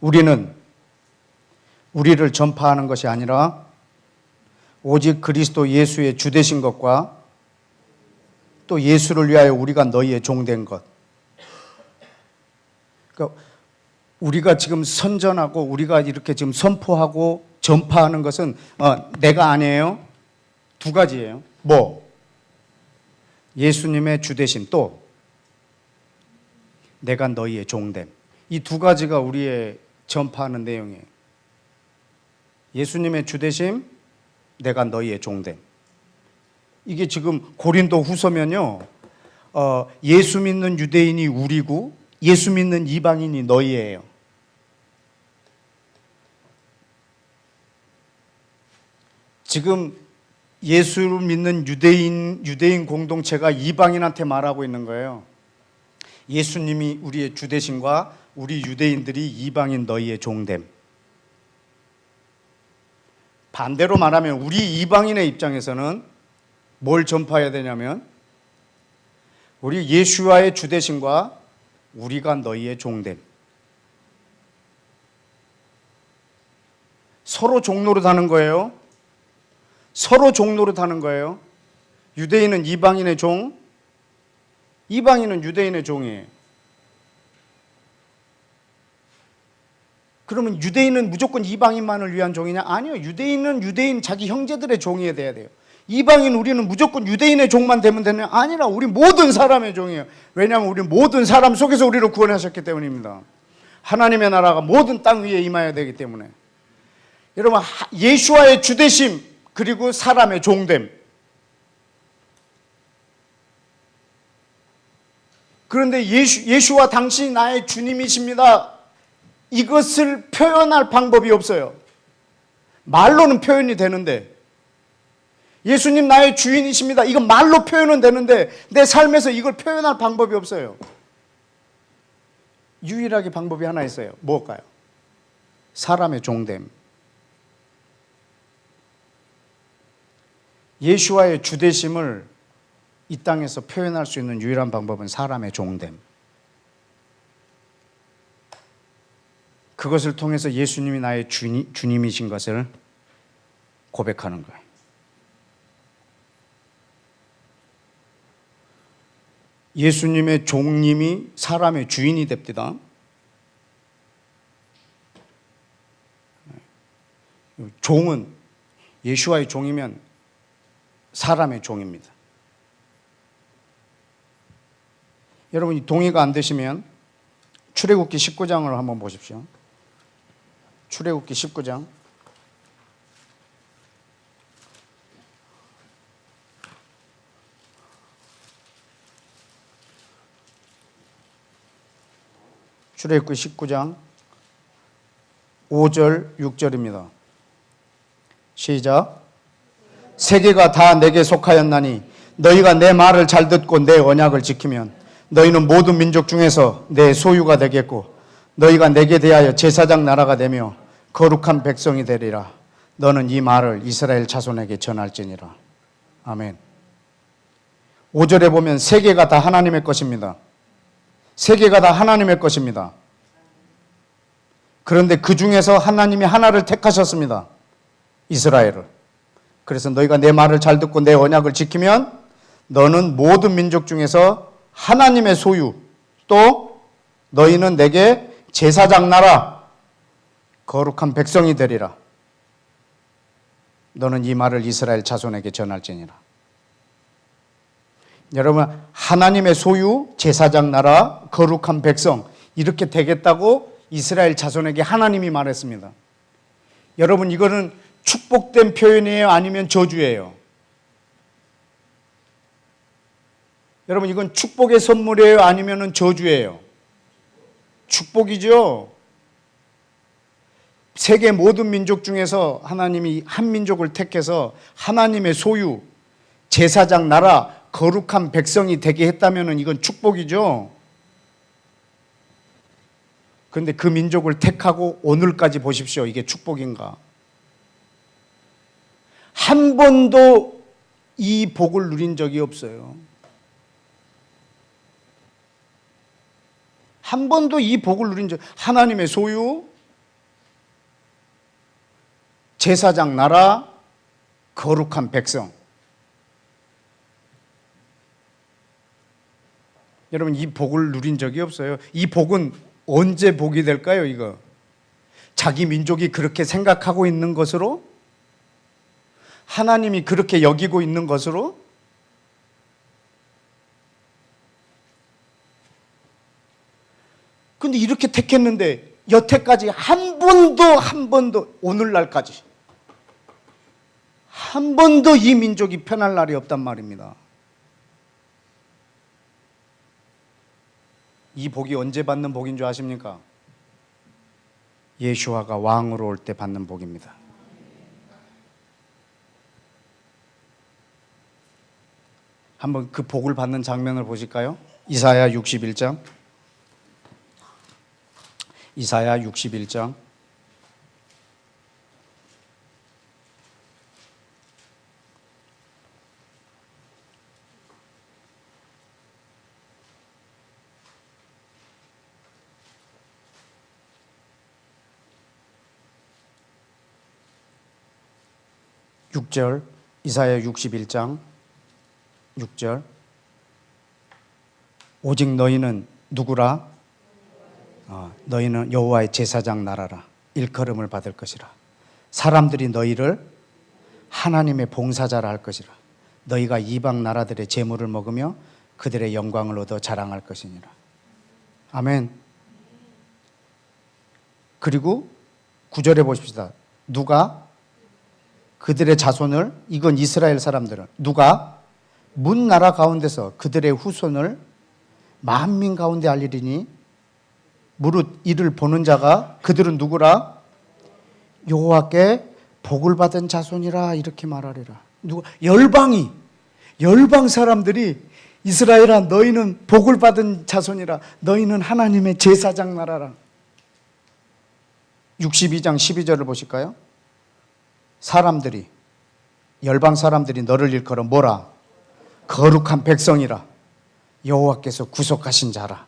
우리는 우리를 전파하는 것이 아니라 오직 그리스도 예수의 주 되신 것과 또 예수를 위하여 우리가 너희의 종된 것. 그러니까 우리가 지금 선전하고 우리가 이렇게 지금 선포하고 전파하는 것은 내가 아니에요. 두 가지예요. 뭐? 예수님의 주되심, 또 내가 너희의 종됨. 이 두 가지가 우리의 전파하는 내용이에요. 예수님의 주되심, 내가 너희의 종됨. 이게 지금 고린도 후서면요, 예수 믿는 유대인이 우리고 예수 믿는 이방인이 너희예요. 지금 예수를 믿는 유대인 공동체가 이방인한테 말하고 있는 거예요. 예수님이 우리의 주되심과 우리 유대인들이 이방인 너희의 종됨. 반대로 말하면 우리 이방인의 입장에서는 뭘 전파해야 되냐면 우리 예수와의 주되심과 우리가 너희의 종됨. 서로 종노릇 하는 거예요. 서로 종노릇 하는 거예요. 유대인은 이방인의 종, 이방인은 유대인의 종이에요. 그러면 유대인은 무조건 이방인만을 위한 종이냐? 아니요. 유대인은 유대인 자기 형제들의 종이 돼야 돼요. 이방인 우리는 무조건 유대인의 종만 되면 되냐? 아니라 우리 모든 사람의 종이에요. 왜냐하면 우리 모든 사람 속에서 우리를 구원하셨기 때문입니다. 하나님의 나라가 모든 땅 위에 임해야 되기 때문에. 여러분, 예수와의 주되심 그리고 사람의 종됨. 그런데 예수와 당신이 나의 주님이십니다. 이것을 표현할 방법이 없어요. 말로는 표현이 되는데, 예수님 나의 주인이십니다. 이건 말로 표현은 되는데 내 삶에서 이걸 표현할 방법이 없어요. 유일하게 방법이 하나 있어요. 뭘까요? 사람의 종됨. 예수와의 주되심을 이 땅에서 표현할 수 있는 유일한 방법은 사람의 종됨. 그것을 통해서 예수님이 나의 주님이신 것을 고백하는 거예요. 예수님의 종님이 사람의 주인이 됩니다. 종은 예수와의 종이면 사람의 종입니다. 여러분이 동의가 안 되시면 출애굽기 19장을 한번 보십시오. 출애굽기 19장. 출애굽기 19장 5절 6절입니다. 시작. 세계가 다 내게 속하였나니 너희가 내 말을 잘 듣고 내 언약을 지키면 너희는 모든 민족 중에서 내 소유가 되겠고 너희가 내게 대하여 제사장 나라가 되며 거룩한 백성이 되리라. 너는 이 말을 이스라엘 자손에게 전할지니라. 아멘. 5절에 보면 세계가 다 하나님의 것입니다. 세계가 다 하나님의 것입니다. 그런데 그 중에서 하나님이 하나를 택하셨습니다. 이스라엘을. 그래서 너희가 내 말을 잘 듣고 내 언약을 지키면 너는 모든 민족 중에서 하나님의 소유, 또 너희는 내게 제사장 나라, 거룩한 백성이 되리라. 너는 이 말을 이스라엘 자손에게 전할지니라. 여러분, 하나님의 소유, 제사장 나라, 거룩한 백성, 이렇게 되겠다고 이스라엘 자손에게 하나님이 말했습니다. 여러분, 이거는 축복된 표현이에요? 아니면 저주예요? 여러분, 이건 축복의 선물이에요? 아니면 저주예요? 축복이죠. 세계 모든 민족 중에서 하나님이 한 민족을 택해서 하나님의 소유, 제사장 나라, 거룩한 백성이 되게 했다면 이건 축복이죠. 그런데 그 민족을 택하고 오늘까지 보십시오. 이게 축복인가? 한 번도 이 복을 누린 적이 없어요. 한 번도 이 복을 누린 적, 하나님의 소유, 제사장 나라, 거룩한 백성. 여러분, 이 복을 누린 적이 없어요. 이 복은 언제 복이 될까요, 이거? 자기 민족이 그렇게 생각하고 있는 것으로? 하나님이 그렇게 여기고 있는 것으로? 근데 이렇게 택했는데 여태까지 한 번도 오늘날까지 한 번도 이 민족이 편할 날이 없단 말입니다. 이 복이 언제 받는 복인 줄 아십니까? 예수와가 왕으로 올 때 받는 복입니다. 한번 그 복을 받는 장면을 보실까요? 이사야 61장. 이사야 61장. 육절 이사야 61장 6절. 오직 너희는 누구라? 너희는 여호와의 제사장 나라라. 일컬음을 받을 것이라. 사람들이 너희를 하나님의 봉사자라 할 것이라. 너희가 이방 나라들의 재물을 먹으며 그들의 영광을 얻어 자랑할 것이니라. 아멘. 그리고 9절에 보십시다. 누가 그들의 자손을, 이건 이스라엘 사람들은, 누가 문 나라 가운데서 그들의 후손을 만민 가운데 알리리니 무릇 이를 보는 자가 그들은 누구라? 여호와께 복을 받은 자손이라 이렇게 말하리라. 누가? 열방 사람들이 이스라엘아 너희는 복을 받은 자손이라. 너희는 하나님의 제사장 나라라. 62장 12절을 보실까요? 사람들이, 열방 사람들이 너를 일컬어 뭐라? 거룩한 백성이라. 여호와께서 구속하신 자라.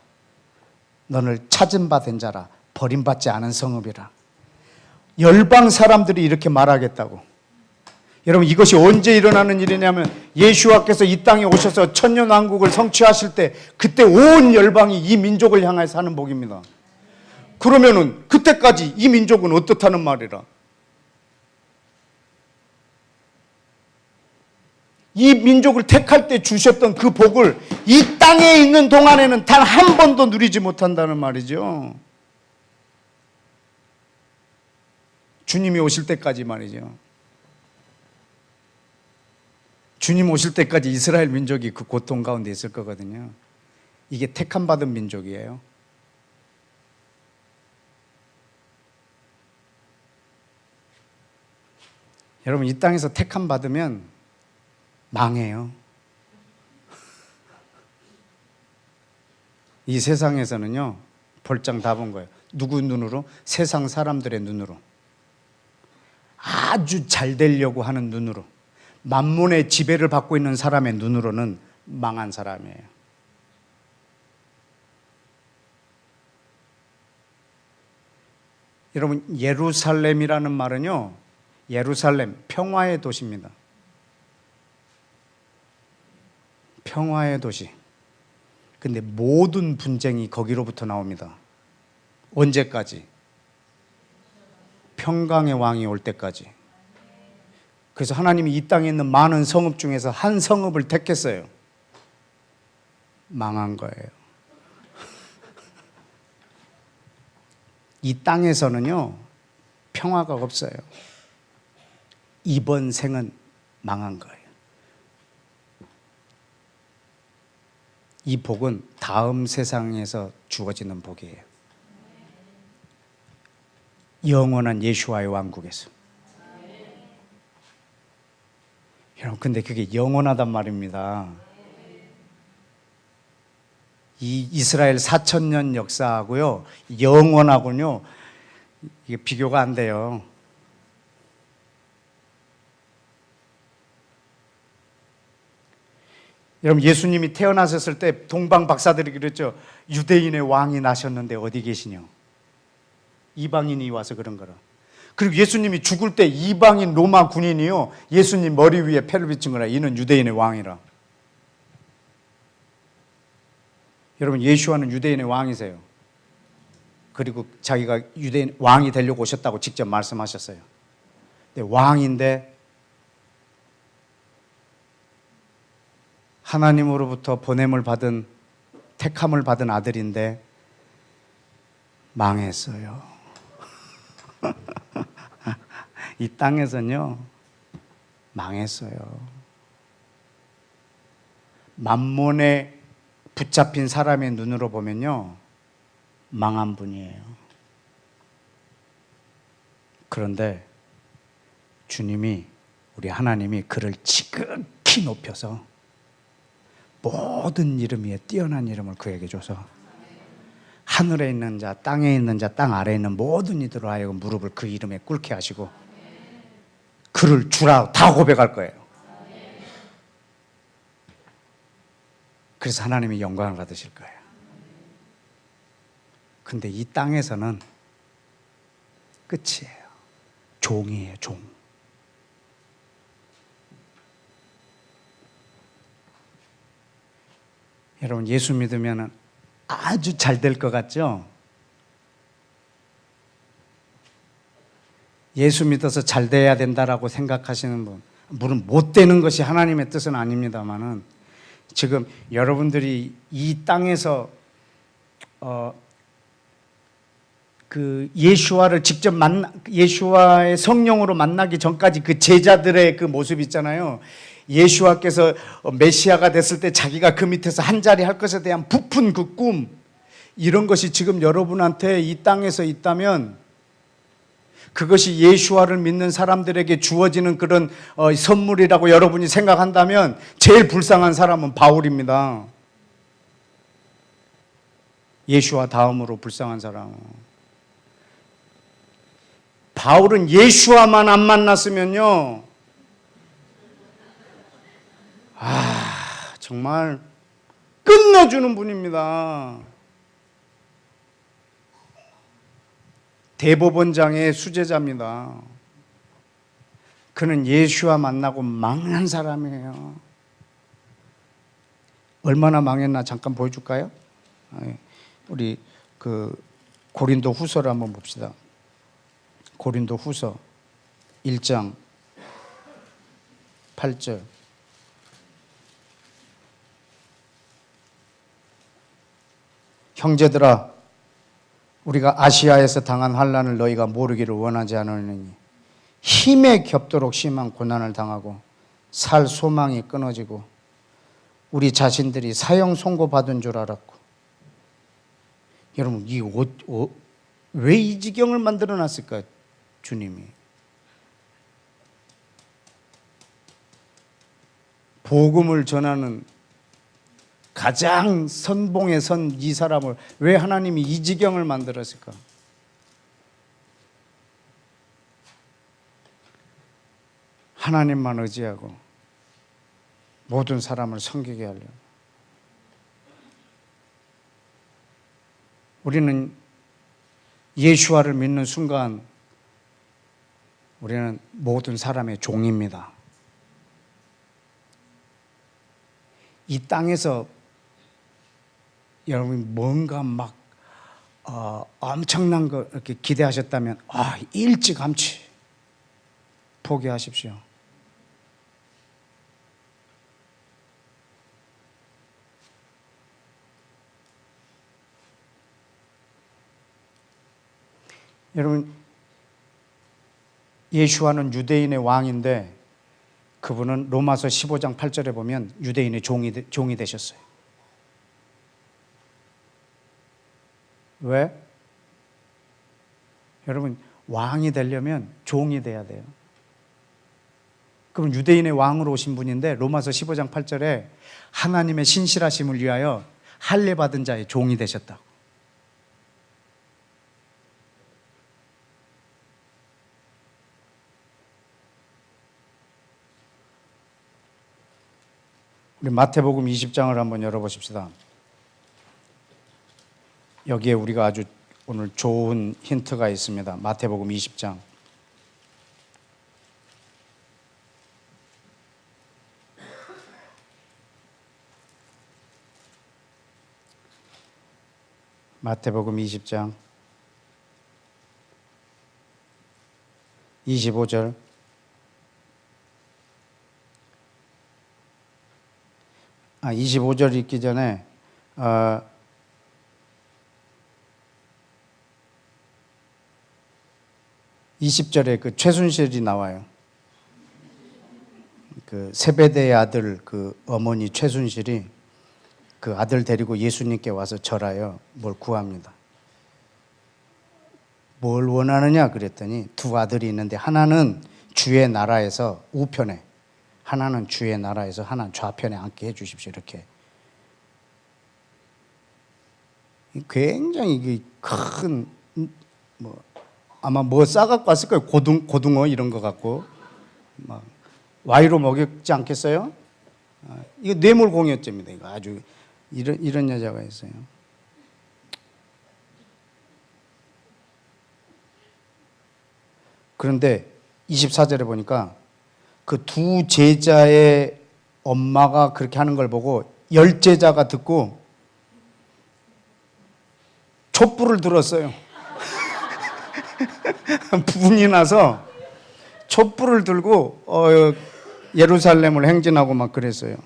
너를 찾은 바 된 자라. 버림받지 않은 성읍이라. 열방 사람들이 이렇게 말하겠다고. 여러분, 이것이 언제 일어나는 일이냐면 예수와께서 이 땅에 오셔서 천년왕국을 성취하실 때 그때 온 열방이 이 민족을 향해서 하는 복입니다. 그러면은 그때까지 이 민족은 어떻다는 말이라? 이 민족을 택할 때 주셨던 그 복을 이 땅에 있는 동안에는 단 한 번도 누리지 못한다는 말이죠. 주님이 오실 때까지 말이죠. 주님 오실 때까지 이스라엘 민족이 그 고통 가운데 있을 거거든요. 이게 택함 받은 민족이에요. 여러분, 이 땅에서 택함 받으면 망해요. 이 세상에서는요, 볼장 다 본 거예요. 누구 눈으로? 세상 사람들의 눈으로. 아주 잘 되려고 하는 눈으로. 만몬의 지배를 받고 있는 사람의 눈으로는 망한 사람이에요. 여러분, 예루살렘이라는 말은요, 예루살렘, 평화의 도시입니다. 평화의 도시. 근데 모든 분쟁이 거기로부터 나옵니다. 언제까지? 평강의 왕이 올 때까지. 그래서 하나님이 이 땅에 있는 많은 성읍 중에서 한 성읍을 택했어요. 망한 거예요. 이 땅에서는요, 평화가 없어요. 이번 생은 망한 거예요. 이 복은 다음 세상에서 주어지는 복이에요. 영원한 예수와의 왕국에서. 여러분, 근데 그게 영원하단 말입니다. 이 이스라엘 4,000년 역사하고요, 영원하고요, 이게 비교가 안 돼요. 여러분, 예수님이 태어나셨을 때 동방 박사들이 그랬죠. 유대인의 왕이 나셨는데 어디 계시냐? 이방인이 와서 그런 거라. 그리고 예수님이 죽을 때 이방인 로마 군인이요, 예수님 머리 위에 패를 비친 거라. 이는 유대인의 왕이라. 여러분, 예수와는 유대인의 왕이세요. 그리고 자기가 유대인 왕이 되려고 오셨다고 직접 말씀하셨어요. 근데 왕인데 하나님으로부터 보냄을 받은, 택함을 받은 아들인데 망했어요. 이 땅에서는요, 망했어요. 만몬에 붙잡힌 사람의 눈으로 보면요, 망한 분이에요. 그런데 주님이, 우리 하나님이 그를 지극히 높여서 모든 이름 위에 뛰어난 이름을 그에게 줘서 하늘에 있는 자, 땅에 있는 자, 땅 아래에 있는 모든 이들로 하여금 무릎을 그 이름에 꿇게 하시고 그를 주라 다 고백할 거예요. 그래서 하나님이 영광을 받으실 거예요. 근데 이 땅에서는 끝이에요. 종이에요, 종. 여러분, 예수 믿으면 아주 잘 될 것 같죠? 예수 믿어서 잘 돼야 된다라고 생각하시는 분, 물론 못 되는 것이 하나님의 뜻은 아닙니다만은 지금 여러분들이 이 땅에서 그 예수와를 직접 예수와의 성령으로 만나기 전까지 그 제자들의 그 모습 있잖아요. 예수와께서 메시아가 됐을 때 자기가 그 밑에서 한 자리 할 것에 대한 부푼 그 꿈, 이런 것이 지금 여러분한테 이 땅에서 있다면 그것이 예수와를 믿는 사람들에게 주어지는 그런 선물이라고 여러분이 생각한다면 제일 불쌍한 사람은 바울입니다. 예수와 다음으로 불쌍한 사람은. 바울은 예수와만 안 만났으면요, 정말 끝내주는 분입니다. 대법원장의 수제자입니다. 그는 예수와 만나고 망한 사람이에요. 얼마나 망했나 잠깐 보여줄까요? 우리 그 고린도 후서를 한번 봅시다. 고린도 후서 1장 8절. 형제들아, 우리가 아시아에서 당한 환난을 너희가 모르기를 원하지 않으니 힘에 겹도록 심한 고난을 당하고 살 소망이 끊어지고 우리 자신들이 사형 선고받은 줄 알았고. 여러분, 왜 이 지경을 만들어 놨을까? 주님이 복음을 전하는 가장 선봉에 선 이 사람을 왜 하나님이 이 지경을 만들었을까? 하나님만 의지하고 모든 사람을 섬기게 하려고. 우리는 예수와를 믿는 순간 우리는 모든 사람의 종입니다. 이 땅에서 여러분이 뭔가 막 엄청난 거 이렇게 기대하셨다면 일찌감치 포기하십시오. 여러분, 예수와는 유대인의 왕인데 그분은 로마서 15장 8절에 보면 유대인의 종이 되셨어요. 왜? 여러분, 왕이 되려면 종이 돼야 돼요. 그럼 유대인의 왕으로 오신 분인데 로마서 15장 8절에 하나님의 신실하심을 위하여 할례 받은 자의 종이 되셨다고. 우리 마태복음 20장을 한번 열어보십시다. 여기에 우리가 아주 오늘 좋은 힌트가 있습니다. 마태복음 20장. 마태복음 20장 25절. 아, 25절 읽기 전에 20절에 그 최순실이 나와요. 그 세베대의 아들 그 어머니 최순실이 그 아들 데리고 예수님께 와서 절하여 뭘 구합니다. 뭘 원하느냐 그랬더니 두 아들이 있는데 하나는 주의 나라에서 우편에, 하나는 주의 나라에서 하나는 좌편에 앉게 해 주십시오. 이렇게 굉장히 큰 뭐 아마 뭐 싸갖고 왔을 거예요. 고등어 이런 거 갖고 막 와이로 먹였지 않겠어요? 이거 뇌물공여죄입니다. 이거 아주 이런 여자가 있어요. 그런데 24절에 보니까 그 두 제자의 엄마가 그렇게 하는 걸 보고 열 제자가 듣고 촛불을 들었어요. 분이 나서 촛불을 들고 예루살렘을 행진하고 막 그랬어요.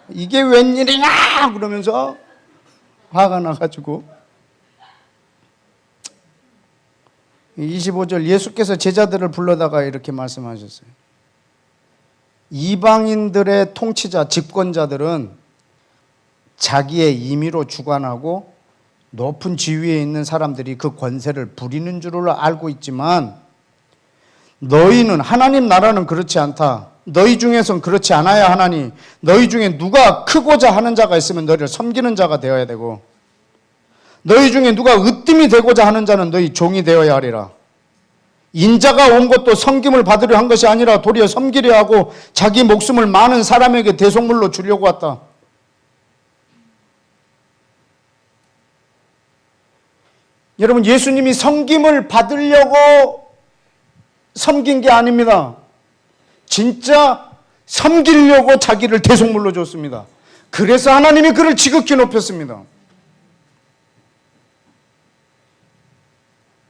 이게 웬일이냐 그러면서 화가 나가지고 25절 예수께서 제자들을 불러다가 이렇게 말씀하셨어요. 이방인들의 통치자, 집권자들은 자기의 임의로 주관하고 높은 지위에 있는 사람들이 그 권세를 부리는 줄을 알고 있지만 너희는, 하나님 나라는 그렇지 않다. 너희 중에선 그렇지 않아야 하나니 너희 중에 누가 크고자 하는 자가 있으면 너희를 섬기는 자가 되어야 되고 너희 중에 누가 으뜸이 되고자 하는 자는 너희 종이 되어야 하리라. 인자가 온 것도 섬김을 받으려 한 것이 아니라 도리어 섬기려 하고 자기 목숨을 많은 사람에게 대속물로 주려고 왔다. 여러분, 예수님이 섬김을 받으려고 섬긴 게 아닙니다. 진짜 섬기려고 자기를 대속물로 줬습니다. 그래서 하나님이 그를 지극히 높였습니다.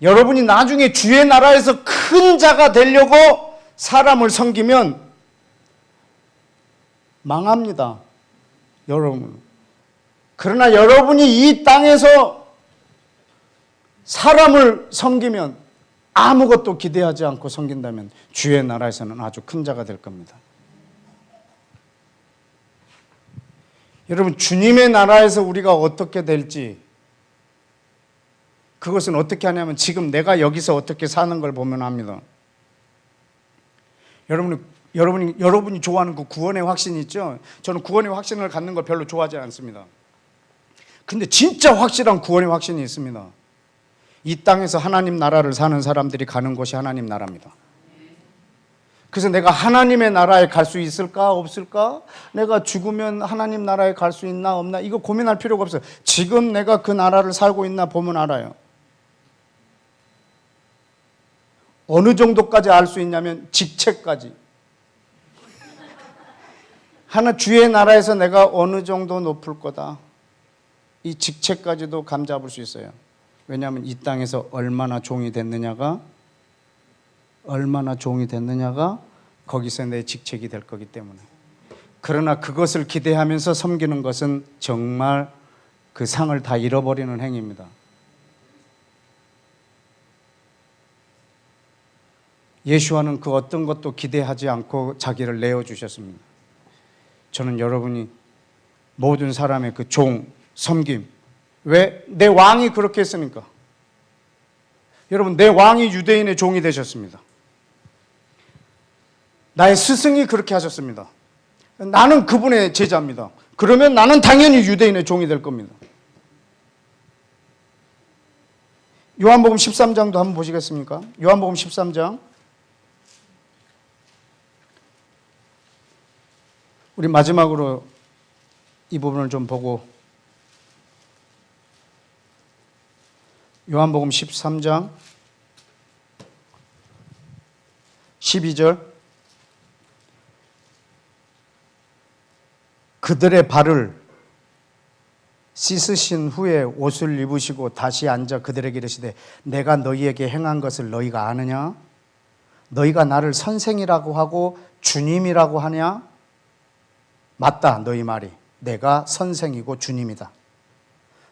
여러분이 나중에 주의 나라에서 큰 자가 되려고 사람을 섬기면 망합니다. 여러분. 그러나 여러분이 이 땅에서 사람을 섬기면 아무것도 기대하지 않고 섬긴다면 주의 나라에서는 아주 큰 자가 될 겁니다. 여러분, 주님의 나라에서 우리가 어떻게 될지, 그것은 어떻게 하냐면 지금 내가 여기서 어떻게 사는 걸 보면 압니다. 여러분이 좋아하는 그 구원의 확신이 있죠? 저는 구원의 확신을 갖는 걸 별로 좋아하지 않습니다. 근데 진짜 확실한 구원의 확신이 있습니다. 이 땅에서 하나님 나라를 사는 사람들이 가는 곳이 하나님 나라입니다. 그래서 내가 하나님의 나라에 갈 수 있을까 없을까? 내가 죽으면 하나님 나라에 갈 수 있나 없나? 이거 고민할 필요가 없어요. 지금 내가 그 나라를 살고 있나 보면 알아요. 어느 정도까지 알 수 있냐면 직책까지. 하나 주의 나라에서 내가 어느 정도 높을 거다. 이 직책까지도 감잡을 수 있어요. 왜냐하면 이 땅에서 얼마나 종이 됐느냐가 거기서 내 직책이 될 거기 때문에. 그러나 그것을 기대하면서 섬기는 것은 정말 그 상을 다 잃어버리는 행위입니다. 예수와는 그 어떤 것도 기대하지 않고 자기를 내어주셨습니다. 저는 여러분이 모든 사람의 그 종, 섬김, 왜? 내 왕이 그렇게 했으니까. 여러분, 내 왕이 유대인의 종이 되셨습니다. 나의 스승이 그렇게 하셨습니다. 나는 그분의 제자입니다. 그러면 나는 당연히 유대인의 종이 될 겁니다. 요한복음 13장도 한번 보시겠습니까? 요한복음 13장. 우리 마지막으로 이 부분을 좀 보고, 요한복음 13장 12절. 그들의 발을 씻으신 후에 옷을 입으시고 다시 앉아 그들에게 이르시되 내가 너희에게 행한 것을 너희가 아느냐? 너희가 나를 선생이라고 하고 주님이라고 하냐? 맞다, 너희 말이. 내가 선생이고 주님이다.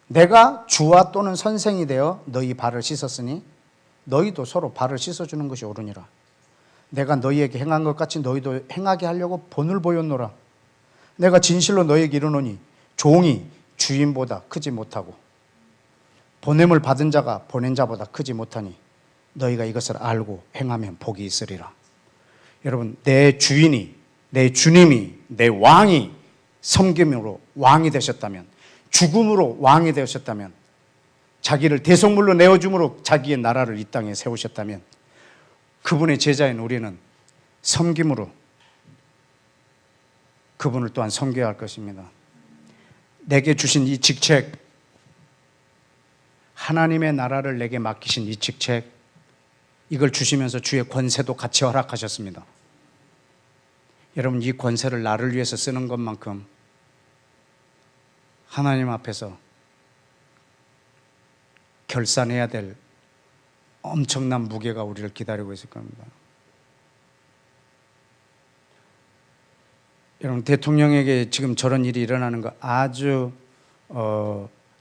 내가 주와 또는 선생이 되어 너희 발을 씻었으니 너희도 서로 발을 씻어주는 것이 옳으니라. 내가 너희에게 행한 것 같이 너희도 행하게 하려고 본을 보였노라. 내가 진실로 너희에게 이르노니 종이 주인보다 크지 못하고 보냄을 받은 자가 보낸 자보다 크지 못하니 너희가 이것을 알고 행하면 복이 있으리라. 여러분, 내 주인이, 내 주님이, 내 왕이 섬김으로 왕이 되셨다면, 죽음으로 왕이 되셨다면, 자기를 대속물로 내어줌으로 자기의 나라를 이 땅에 세우셨다면, 그분의 제자인 우리는 섬김으로 그분을 또한 섬겨야 할 것입니다. 내게 주신 이 직책, 하나님의 나라를 내게 맡기신 이 직책, 이걸 주시면서 주의 권세도 같이 허락하셨습니다. 여러분, 이 권세를 나를 위해서 쓰는 것만큼 하나님 앞에서 결산해야 될 엄청난 무게가 우리를 기다리고 있을 겁니다. 여러분, 대통령에게 지금 저런 일이 일어나는 거 아주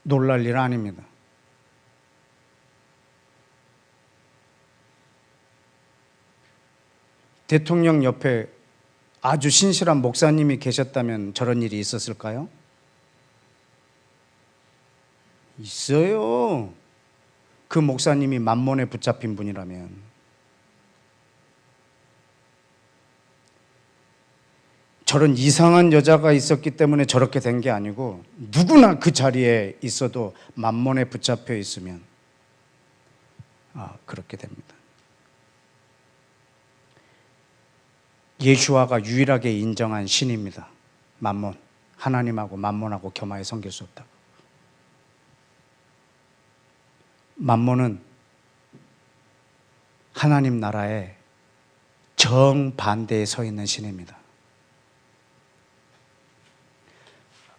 놀랄 일 아닙니다. 대통령 옆에 아주 신실한 목사님이 계셨다면 저런 일이 있었을까요? 있어요. 그 목사님이 만몬에 붙잡힌 분이라면. 저런 이상한 여자가 있었기 때문에 저렇게 된 게 아니고 누구나 그 자리에 있어도 만몬에 붙잡혀 있으면 그렇게 됩니다. 예수와가 유일하게 인정한 신입니다. 만몬. 하나님하고 만몬하고 겸하여 섬길 수 없다고. 만몬은 하나님 나라의 정반대에 서 있는 신입니다.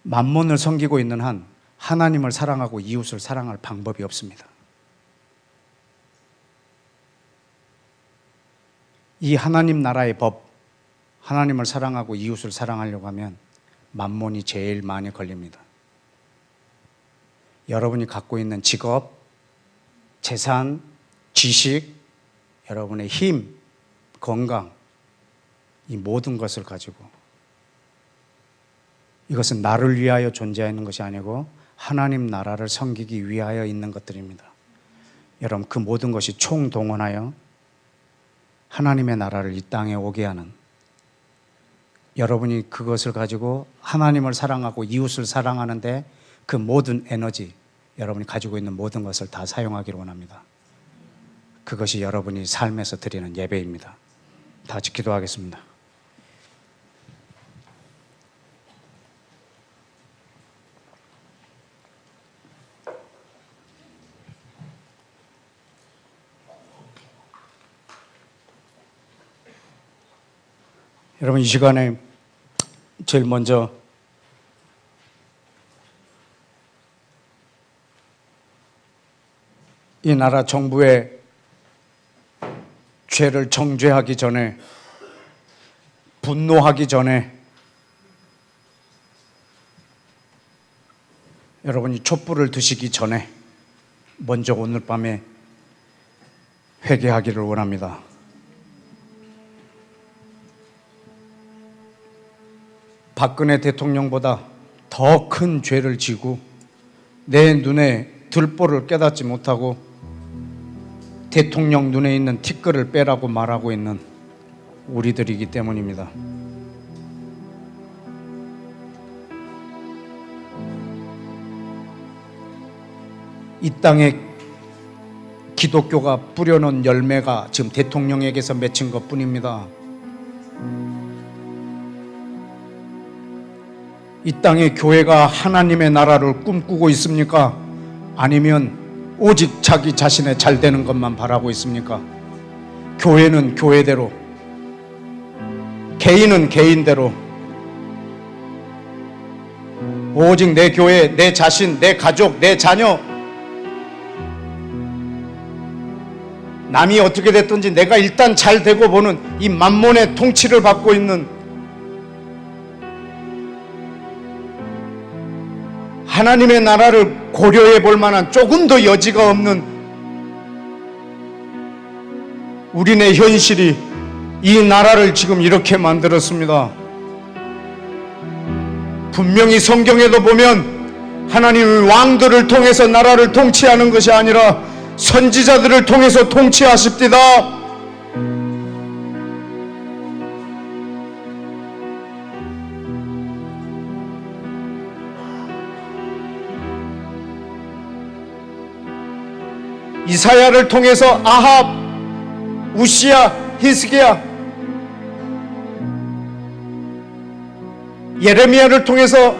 만몬을 섬기고 있는 한 하나님을 사랑하고 이웃을 사랑할 방법이 없습니다. 이 하나님 나라의 법, 하나님을 사랑하고 이웃을 사랑하려고 하면 만몬이 제일 많이 걸립니다. 여러분이 갖고 있는 직업, 재산, 지식, 여러분의 힘, 건강, 이 모든 것을 가지고 이것은 나를 위하여 존재하는 것이 아니고 하나님 나라를 섬기기 위하여 있는 것들입니다. 여러분, 그 모든 것이 총동원하여 하나님의 나라를 이 땅에 오게 하는, 여러분이 그것을 가지고 하나님을 사랑하고 이웃을 사랑하는데 그 모든 에너지, 여러분이 가지고 있는 모든 것을 다 사용하기를 원합니다. 그것이 여러분이 삶에서 드리는 예배입니다. 다 같이 기도하겠습니다. 여러분, 이 시간에 제일 먼저 이 나라 정부의 죄를 정죄하기 전에, 분노하기 전에 여러분이 촛불을 드시기 전에 먼저 오늘 밤에 회개하기를 원합니다. 박근혜 대통령보다 더 큰 죄를 지고 내 눈에 들보를 깨닫지 못하고 대통령 눈에 있는 티끌을 빼라고 말하고 있는 우리들이기 때문입니다. 이 땅에 기독교가 뿌려놓은 열매가 지금 대통령에게서 맺힌 것뿐입니다. 이 땅에 교회가 하나님의 나라를 꿈꾸고 있습니까? 아니면 오직 자기 자신의 잘 되는 것만 바라고 있습니까? 교회는 교회대로, 개인은 개인대로, 오직 내 교회, 내 자신, 내 가족, 내 자녀, 남이 어떻게 됐든지 내가 일단 잘 되고 보는 이 만몬의 통치를 받고 있는, 하나님의 나라를 고려해 볼 만한 조금 더 여지가 없는 우리네 현실이 이 나라를 지금 이렇게 만들었습니다. 분명히 성경에도 보면 하나님은 왕들을 통해서 나라를 통치하는 것이 아니라 선지자들을 통해서 통치하십니다. 이사야를 통해서 아합, 우시야, 히스기야, 예레미야를 통해서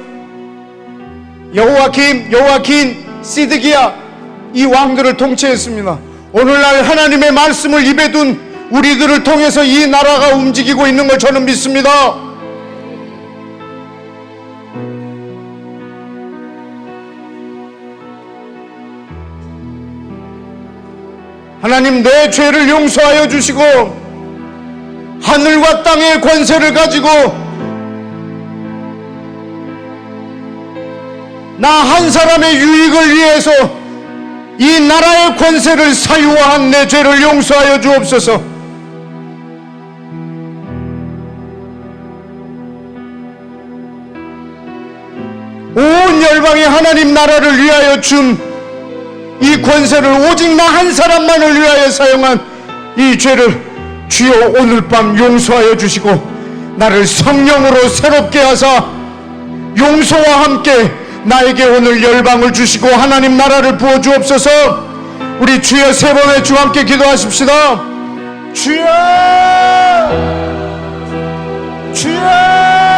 여호와킨, 시드기야, 이 왕들을 통치했습니다. 오늘날 하나님의 말씀을 입에 둔 우리들을 통해서 이 나라가 움직이고 있는 걸 저는 믿습니다. 하나님, 내 죄를 용서하여 주시고 하늘과 땅의 권세를 가지고 나 한 사람의 유익을 위해서 이 나라의 권세를 사유화한 내 죄를 용서하여 주옵소서. 온 열방이 하나님 나라를 위하여 준 이 권세를 오직 나 한 사람만을 위하여 사용한 이 죄를 주여 오늘 밤 용서하여 주시고 나를 성령으로 새롭게 하사 용서와 함께 나에게 오늘 열방을 주시고 하나님 나라를 부어 주옵소서. 우리 주여 세 번의 주와 함께 기도하십시다. 주여, 주여.